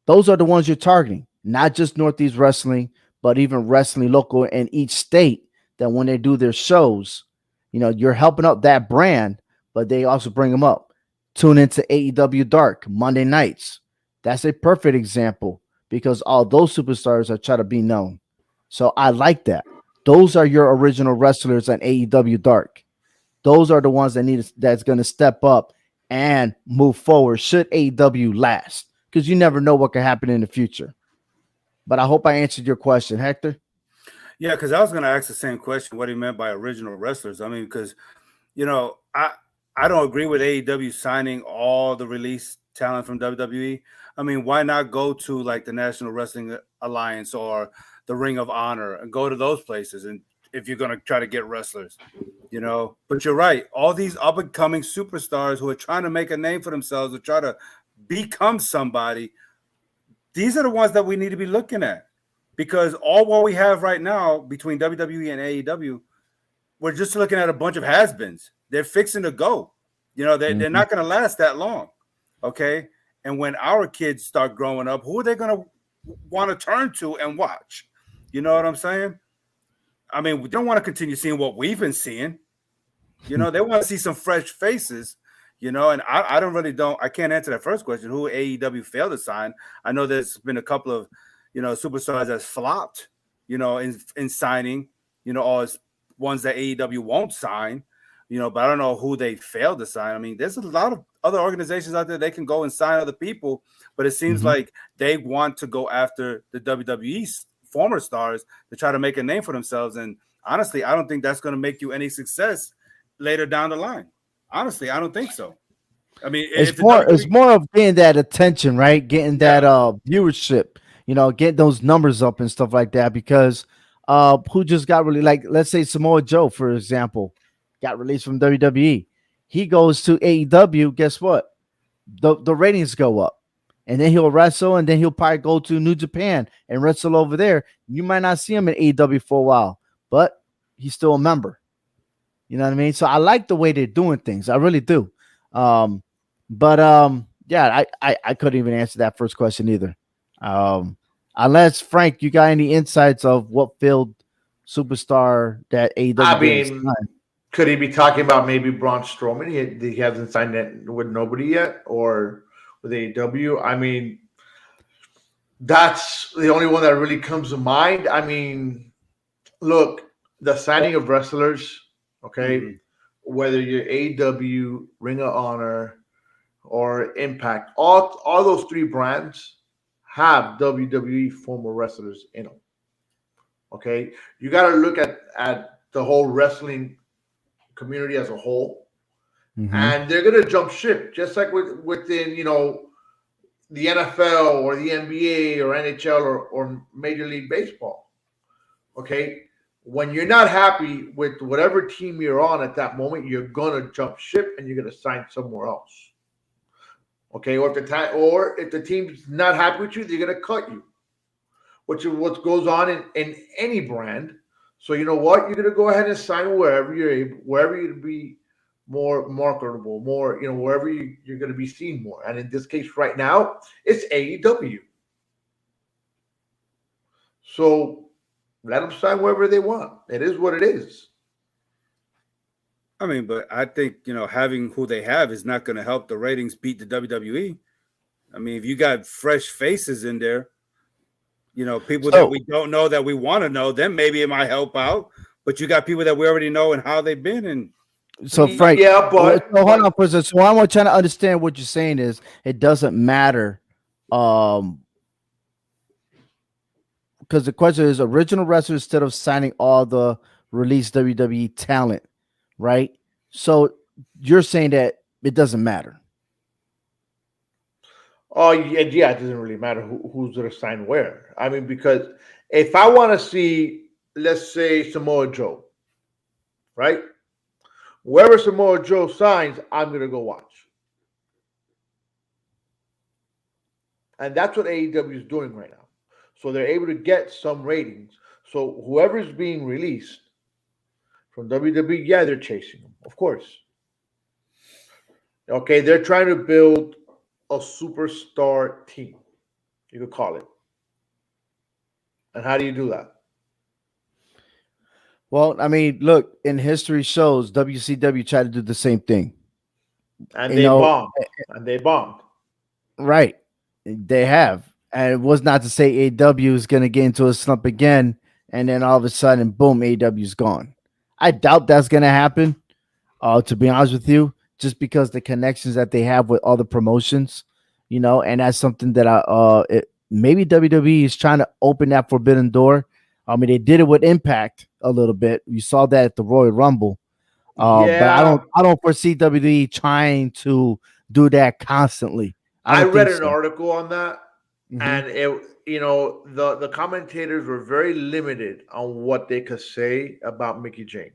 Those are the ones you're targeting, not just Northeast Wrestling, but even wrestling local in each state. That when they do their shows, you know, you're helping out that brand, but they also bring them up. Tune into AEW Dark Monday nights. That's a perfect example because all those superstars are trying to be known. So I like that. Those are your original wrestlers on AEW Dark. Those are the ones that's going to step up and move forward should AEW last because you never know what could happen in the future. But I hope I answered your question, Hector. Yeah, because I was going to ask the same question, what he meant by original wrestlers. I mean, because, I don't agree with AEW signing all the release talent from WWE. I mean, why not go to like the National Wrestling Alliance or the Ring of Honor and go to those places? And if you're going to try to get wrestlers, but you're right. All these up and coming superstars who are trying to make a name for themselves or try to become somebody, these are the ones that we need to be looking at. Because all what we have right now between WWE and AEW, we're just looking at a bunch of has-beens. They're fixing to go. They're not going to last that long. Okay. And when our kids start growing up, who are they going to want to turn to and watch? You know what I'm saying? I mean, we don't want to continue seeing what we've been seeing. They want to see some fresh faces, and I can't answer that first question. Who AEW failed to sign? I know there's been a couple of, superstars that's flopped, in signing, all ones that AEW won't sign, but I don't know who they failed to sign. I mean, there's a lot of other organizations out there they can go and sign other people, but it seems like they want to go after the WWE's former stars to try to make a name for themselves. And honestly, I don't think that's going to make you any success later down the line. Honestly, I don't think so. I mean, it's more of getting that attention, right? Getting that viewership, getting those numbers up and stuff like that. Because who just got really, like, let's say Samoa Joe, for example, got released from WWE. He goes to AEW. Guess what? The ratings go up, and then he'll wrestle, and then he'll probably go to New Japan and wrestle over there. You might not see him in AEW for a while, but he's still a member. You know what I mean? So I like the way they're doing things. I really do. Yeah, I couldn't even answer that first question either. Unless Frank, you got any insights of what field superstar that AEW? I mean, could he be talking about maybe Braun Strowman? He hasn't signed it with nobody yet, or with AEW. I mean, that's the only one that really comes to mind. I mean, look, the signing of wrestlers, okay, whether you're AEW, Ring of Honor, or Impact, all those three brands have WWE former wrestlers in them. Okay, you got to look at the whole wrestling community as a whole, and they're gonna jump ship just like within the NFL or the NBA or NHL or Major League Baseball. Okay, when you're not happy with whatever team you're on at that moment, you're gonna jump ship and you're gonna sign somewhere else. Okay, or if the team's not happy with you, they're gonna cut you. Which is what goes on in any brand. So you know what? You're gonna go ahead and sign wherever you're able, wherever you'd be more marketable, more, wherever you're gonna be seen more. And in this case, right now, it's AEW. So Let them sign wherever they want. It is what it is. I mean, but I think having who they have is not going to help the ratings beat the WWE. I mean, if you got fresh faces in there, people that So, we don't know that we want to know, then maybe it might help out. But you got people that we already know and how they've been, and so Frank, Yeah, so hold on but for a second. So what I'm trying to understand what you're saying is it doesn't matter, um, because the question is original wrestlers instead of signing all the released WWE talent, right? So you're saying that it doesn't matter. oh yeah, it doesn't really matter who's gonna sign where. I mean, because if I want to see, let's say Samoa Joe, right? Wherever Samoa Joe signs, I'm gonna go watch, and that's what AEW is doing right now. So they're able to get some ratings. So whoever's being released from WWE, yeah, they're chasing them, of course. Okay, they're trying to build a superstar team. You could call it. And how do you do that? Well, I mean, look, in history shows WCW tried to do the same thing. And You they know, bombed. And they bombed. right? They have, and it was not to say AEW is going to get into a slump again, and then all of a sudden, boom, AEW is gone. I doubt that's going to happen. To be honest with you, just because the connections that they have with other promotions, and that's something that maybe WWE is trying to open that forbidden door. I mean, they did it with Impact a little bit. You saw that at the Royal Rumble. But I don't Yeah, I don't foresee WWE trying to do that constantly. I I don't read think an so. article on that, Hmm. and the commentators were very limited on what they could say about Mickey James.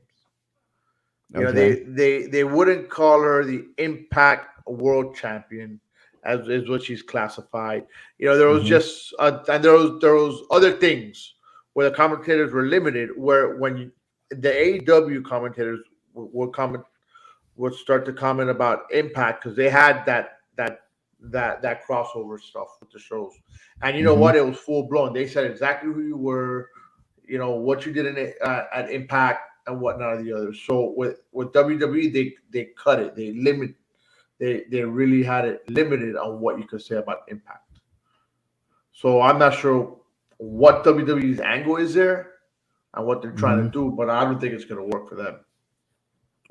Okay. They wouldn't call her the Impact World Champion, as is what she's classified. There was Hmm. just and there was other things where the commentators were limited. Where the AEW commentators would comment would start to comment about Impact because they had that crossover stuff with the shows, and you know Hmm. what? It was full blown. They said exactly who you were, what you did at Impact and whatnot of the others. So with WWE, they cut it. They really had it limited on what you could say about Impact. So I'm not sure what WWE's angle is there and what they're trying Hmm. to do, but I don't think it's going to work for them.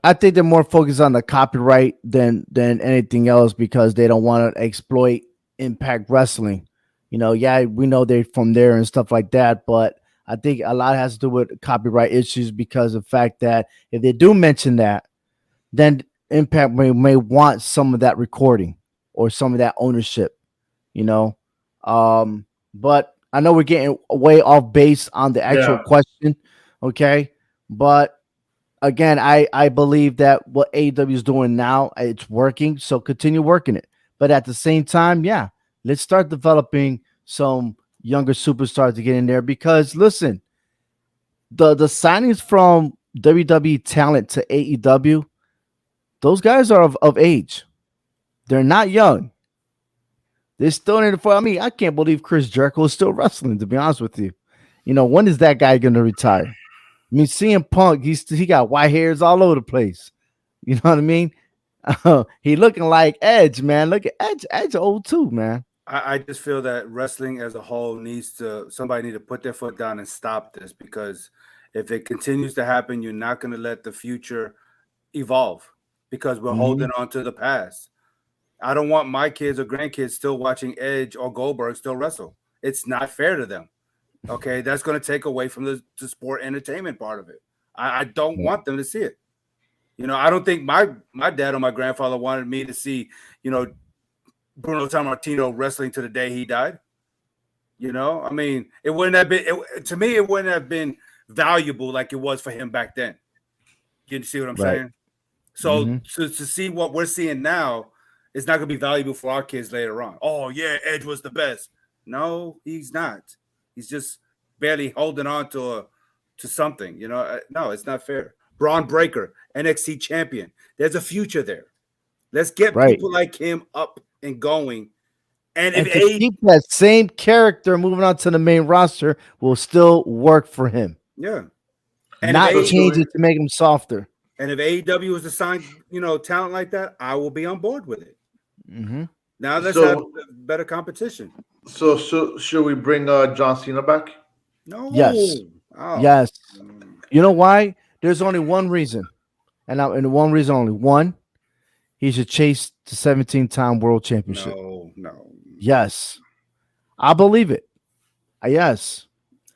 I think they're more focused on the copyright than anything else because they don't want to exploit Impact Wrestling. Yeah, we know they're from there and stuff like that, but I think a lot has to do with copyright issues because of the fact that if they do mention that, then Impact may want some of that recording or some of that ownership, you know. But I know we're getting way off base on the actual Yeah. question, okay? But again, I believe that what AEW is doing now, it's working, so continue working it. But at the same time, yeah, let's start developing some younger superstars to get in there because listen, the signings from WWE talent to AEW, those guys are of age. They're not young. They're still in it for. I mean, I can't believe Chris Jericho is still wrestling. To be honest with you, when is that guy going to retire? I mean, CM Punk, he got white hairs all over the place. You know what I mean? He looking like Edge, man. Look at Edge. Edge old too, man. I just feel that wrestling as a whole somebody need to put their foot down and stop this, because if it continues to happen, you're not going to let the future evolve because we're Hmm. holding on to the past. I don't want my kids or grandkids still watching Edge or Goldberg still wrestle. It's not fair to them. Okay, that's going to take away from the sport entertainment part of it. I don't want them to see it. I don't think my dad or my grandfather wanted me to see, Bruno Sammartino wrestling to the day he died. I mean, it wouldn't have been to me. It wouldn't have been valuable like it was for him back then. You see what I'm Right. saying? So Hmm. to see what we're seeing now is not going to be valuable for our kids later on. Oh yeah, Edge was the best. No, he's not. He's just barely holding on to something. No, it's not fair. Braun Breaker, NXT champion. There's a future there. Let's get Right. people like him up and going And And if to A, keep that same character moving on to the main roster will still work for him. yeah, and if Not A, change it to make him softer. and if AEW is assigned, talent like that, I will be on board with it. Hmm. Now let's have So, better competition. so should we bring John Cena back? Yes. No, oh, Yes. You know why? There's only one reason. And one reason only. One, he should chase the 17-time world championship. no. Yes. I believe it. Yes.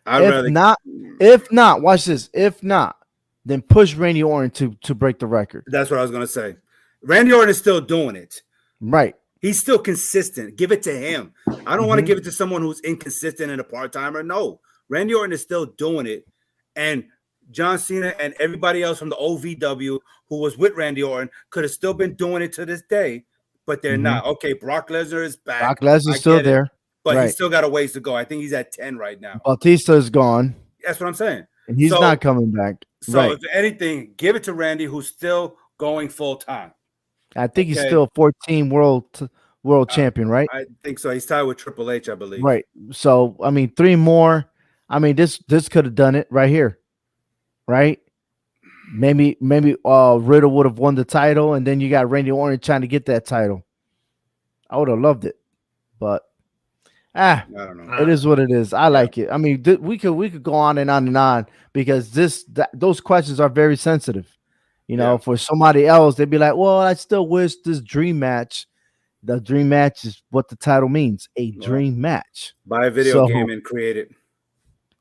I'd If rather. not, if not, watch this. If not, then push Randy Orton to break the record. That's what I was gonna say. Randy Orton is still doing it. Right. He's still consistent. Give it to him. I don't want to Mhm. give it to someone who's inconsistent and a part timer. No, Randy Orton is still doing it, and John Cena and everybody else from the OVW who was with Randy Orton could have still been doing it to this day, but they're Mhm. not. Okay, Brock Lesnar is back. Brock Lesnar's I still get it, there. but he's Right. still got a ways to go. I think he's at 10 right now. Batista's gone. That's what I'm saying. And he's So, not coming back. so Right. if anything, give it to Randy, who's still going full time. I think he's Okay. still 14 world champion, right? I think so. He's tied with Triple H, I believe. Right. So I mean, 3 more. I mean, this could have done it right here. Right? Maybe Riddle would have won the title, and then you got Randy Orton trying to get that title. I would have loved it. But I don't know. it is what it is. I like it. I mean, we could go on and on because those questions are very sensitive. For somebody else, they'd be like, "Well, I still wish this dream match." The dream match is what the title means, a dream match. Buy a video game and create it.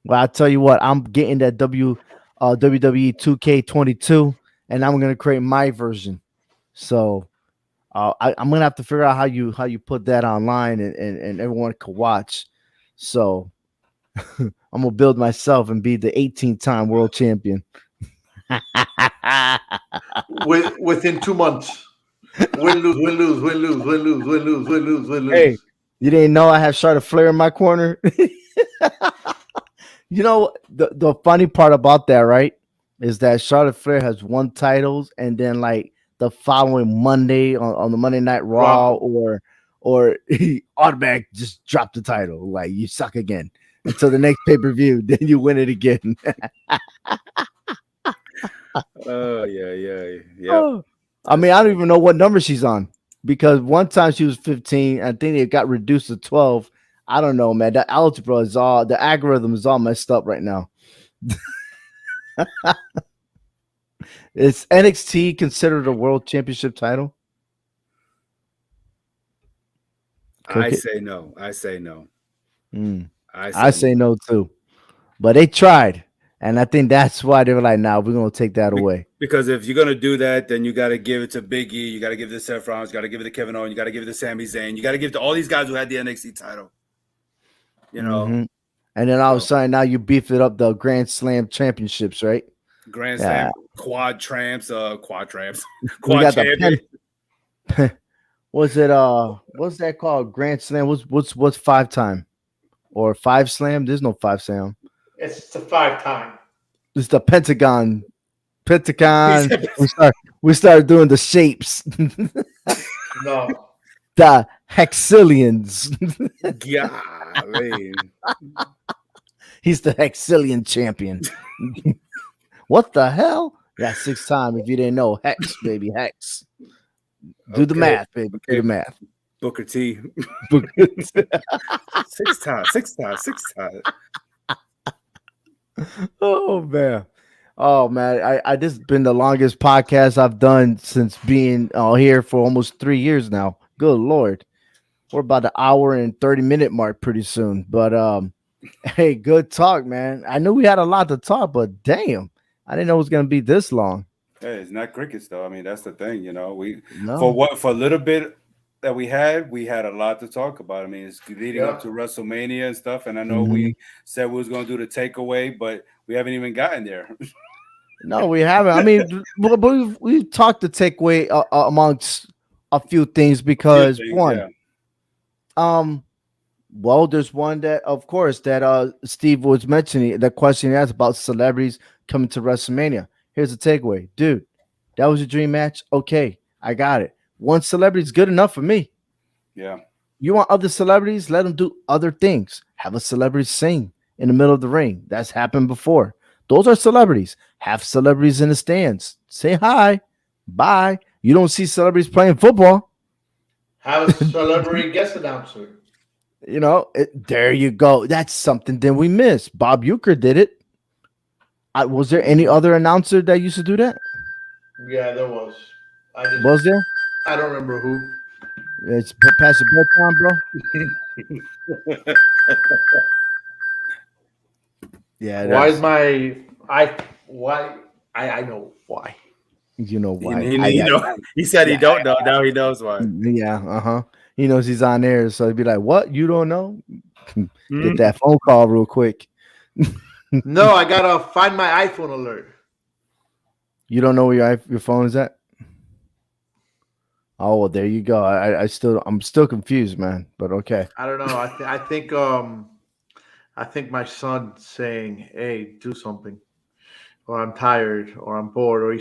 Well, I tell you what, I'm getting that WWE 2K22, and I'm gonna create my version. So I'm gonna have to figure out how you put that online and everyone can watch. So I'm gonna build myself and be the 18-time world champion. Within 2 months. Win, lose, win, lose, win, lose, win, lose, win, lose, win, lose, win, lose. Hey, you didn't know I have Charlotte Flair in my corner? The funny part about that, right, is that Charlotte Flair has won titles, and then like the following Monday on the Monday Night Raw, or he automatic just drop the title, like you suck again until the next pay-per-view, then you win it again. Oh yeah. Oh. I mean, I don't even know what number she's on, because one time she was 15. I think it got reduced to 12. I don't know, man. The algorithm is all messed up right now. Is NXT considered a world championship title? I say no. I say no. I say no too. But they tried. And I think that's why they were like, "Nah, we're gonna take that away." Because if you're gonna do that, then you got to give it to Big E, you got to give it to Seth Rollins, you got to give it to Kevin Owens, you got to give it to Sami Zayn, you got to give it to all these guys who had the NXT title. And then all of a sudden, now you beef it up the Grand Slam championships, right? Grand Slam, quad champs, quad champion. What's that called? Grand Slam. What's 5-time or 5-slam? There's no 5-slam. It's the 5-time. It's the Pentagon. We start doing the shapes. No. The Hexillions. Golly. He's the Hexillion champion. What the hell? Yeah, 6-time. If you didn't know, Hex, baby, Hex. Do the math, baby. Do the math. Booker T. 6-time. Oh man. I this has been the longest podcast I've done since being here for almost 3 years now. Good Lord. We're about the hour and 30-minute mark pretty soon. But hey, good talk, man. I knew we had a lot to talk, but damn, I didn't know it was gonna be this long. Hey, it's not crickets though. I mean, that's the thing, No. For a little bit that we had a lot to talk about. I mean, it's leading up to WrestleMania and stuff. And I know we said we was going to do the takeaway, but we haven't even gotten there. No, we haven't. I mean, but we've talked the takeaway amongst a few things because well, there's one that, of course, that Steve was mentioning, the question he asked about celebrities coming to WrestleMania. Here's the takeaway, dude. That was your dream match. Okay, I got it. One celebrity is good enough for me. Yeah. You want other celebrities? Let them do other things. Have a celebrity sing in the middle of the ring. That's happened before. Those are celebrities. Have celebrities in the stands. Say hi. Bye. You don't see celebrities playing football. Have a celebrity guest announcer. There you go. That's something that we missed. Bob Euchre did it. Was there any other announcer that used to do that? Yeah, there was. Was there? I don't remember who. It's past your bedtime, bro. Yeah, Why is that's my I why I know why. you know He, why. he, he know. He said he Yeah, don't know. Now he knows why. yeah, uh-huh. He knows he's on air, so he'd be like, "What? You don't know?" Get Mhm. that phone call real quick. No, I gotta find my iPhone alert. You don't know where your phone is at? Oh, well, there you go. I'm still confused, man. But okay. I don't know. I think my son's saying, "Hey, do something," or "I'm tired," or "I'm bored," or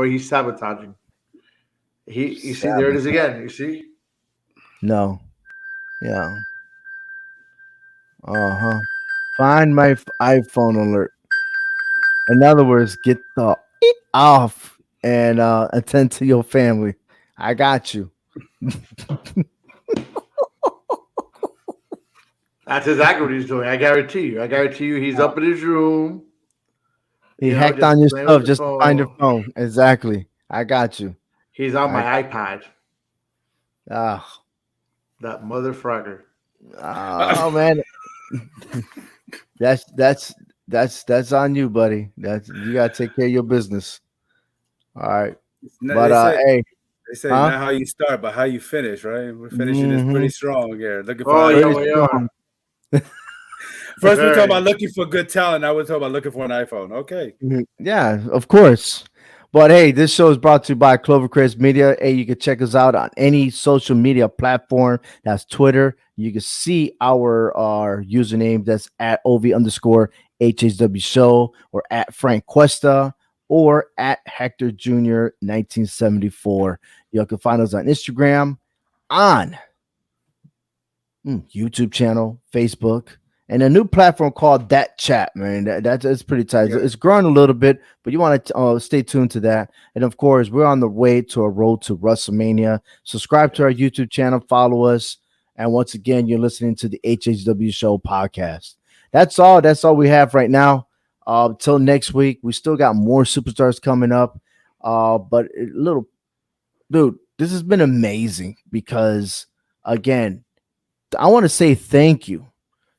he's sabotaging. You see, there it is again. You see, No. Yeah. Uh-huh. Find my iPhone alert. In other words, get the off and attend to your family. I got you. that's exactly what he's doing. I guarantee you. I guarantee you, he's up in his room. He hacked Just on your playing with stuff the just to find your phone. phone. Exactly. I got you. He's on I my iPad. ah That motherfucker. oh man. That's that's that's on you, buddy. That's you gotta take care of your business. All right. But They say hey, huh? not how you start, but how you finish. Right? We're finishing this Mm-hmm. pretty strong here. Looking for Oh yeah, Pretty iPhone. we are. strong. First, we talk Very. about looking for good talent. Now we're talking about looking for an iPhone. Okay. Mhm. Yeah, of course. But hey, this show is brought to you by Clovercrest Media. Hey, you can check us out on any social media platform. That's Twitter. You can see our username. That's at OV underscore HHW show or at Frank Cuesta or at Hector Jr. 1974. You can find us on Instagram, on YouTube channel, Facebook, and a new platform called That Chat. Man, that's pretty tight. Yeah. It's growing a little bit, but you want to stay tuned to that. And of course, we're on the way to a road to WrestleMania. Subscribe to our YouTube channel, follow us, and once again, you're listening to the HHW Show podcast. That's all. That's all we have right now. Till next week, we still got more superstars coming up. But a little dude, this has been amazing because again, I want to say thank you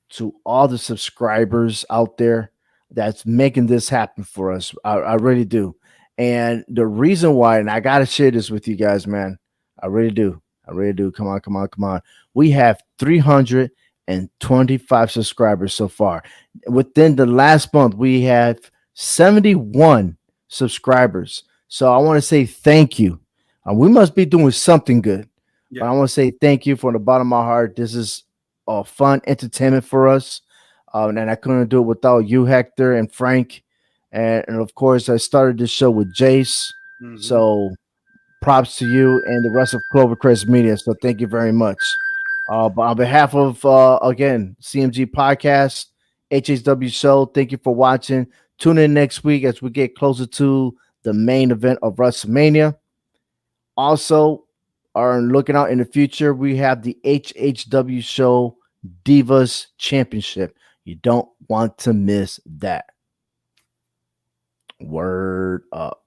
to all the subscribers out there that's making this happen for us. I really do. And the reason why, and I got to share this with you guys, man. I really do. I really do. Come on, come on, come on. We have 325 subscribers so far. Within the last month, we have 71 subscribers. So I want to say thank you. We must be doing something good. But I want to say thank you from the bottom of my heart. This is fun entertainment for us. And I couldn't do it without you, Hector and Frank. And of course, I started this show with Jace. Mhm. So props to you and the rest of Clovercrest Media. So thank you very much. But on behalf of, again, CMG Podcast, HHW Show, thank you for watching. Tune in next week as we get closer to the main event of WrestleMania. Also, are looking out in the future, we have the HHW Show Divas Championship. You don't want to miss that. Word up.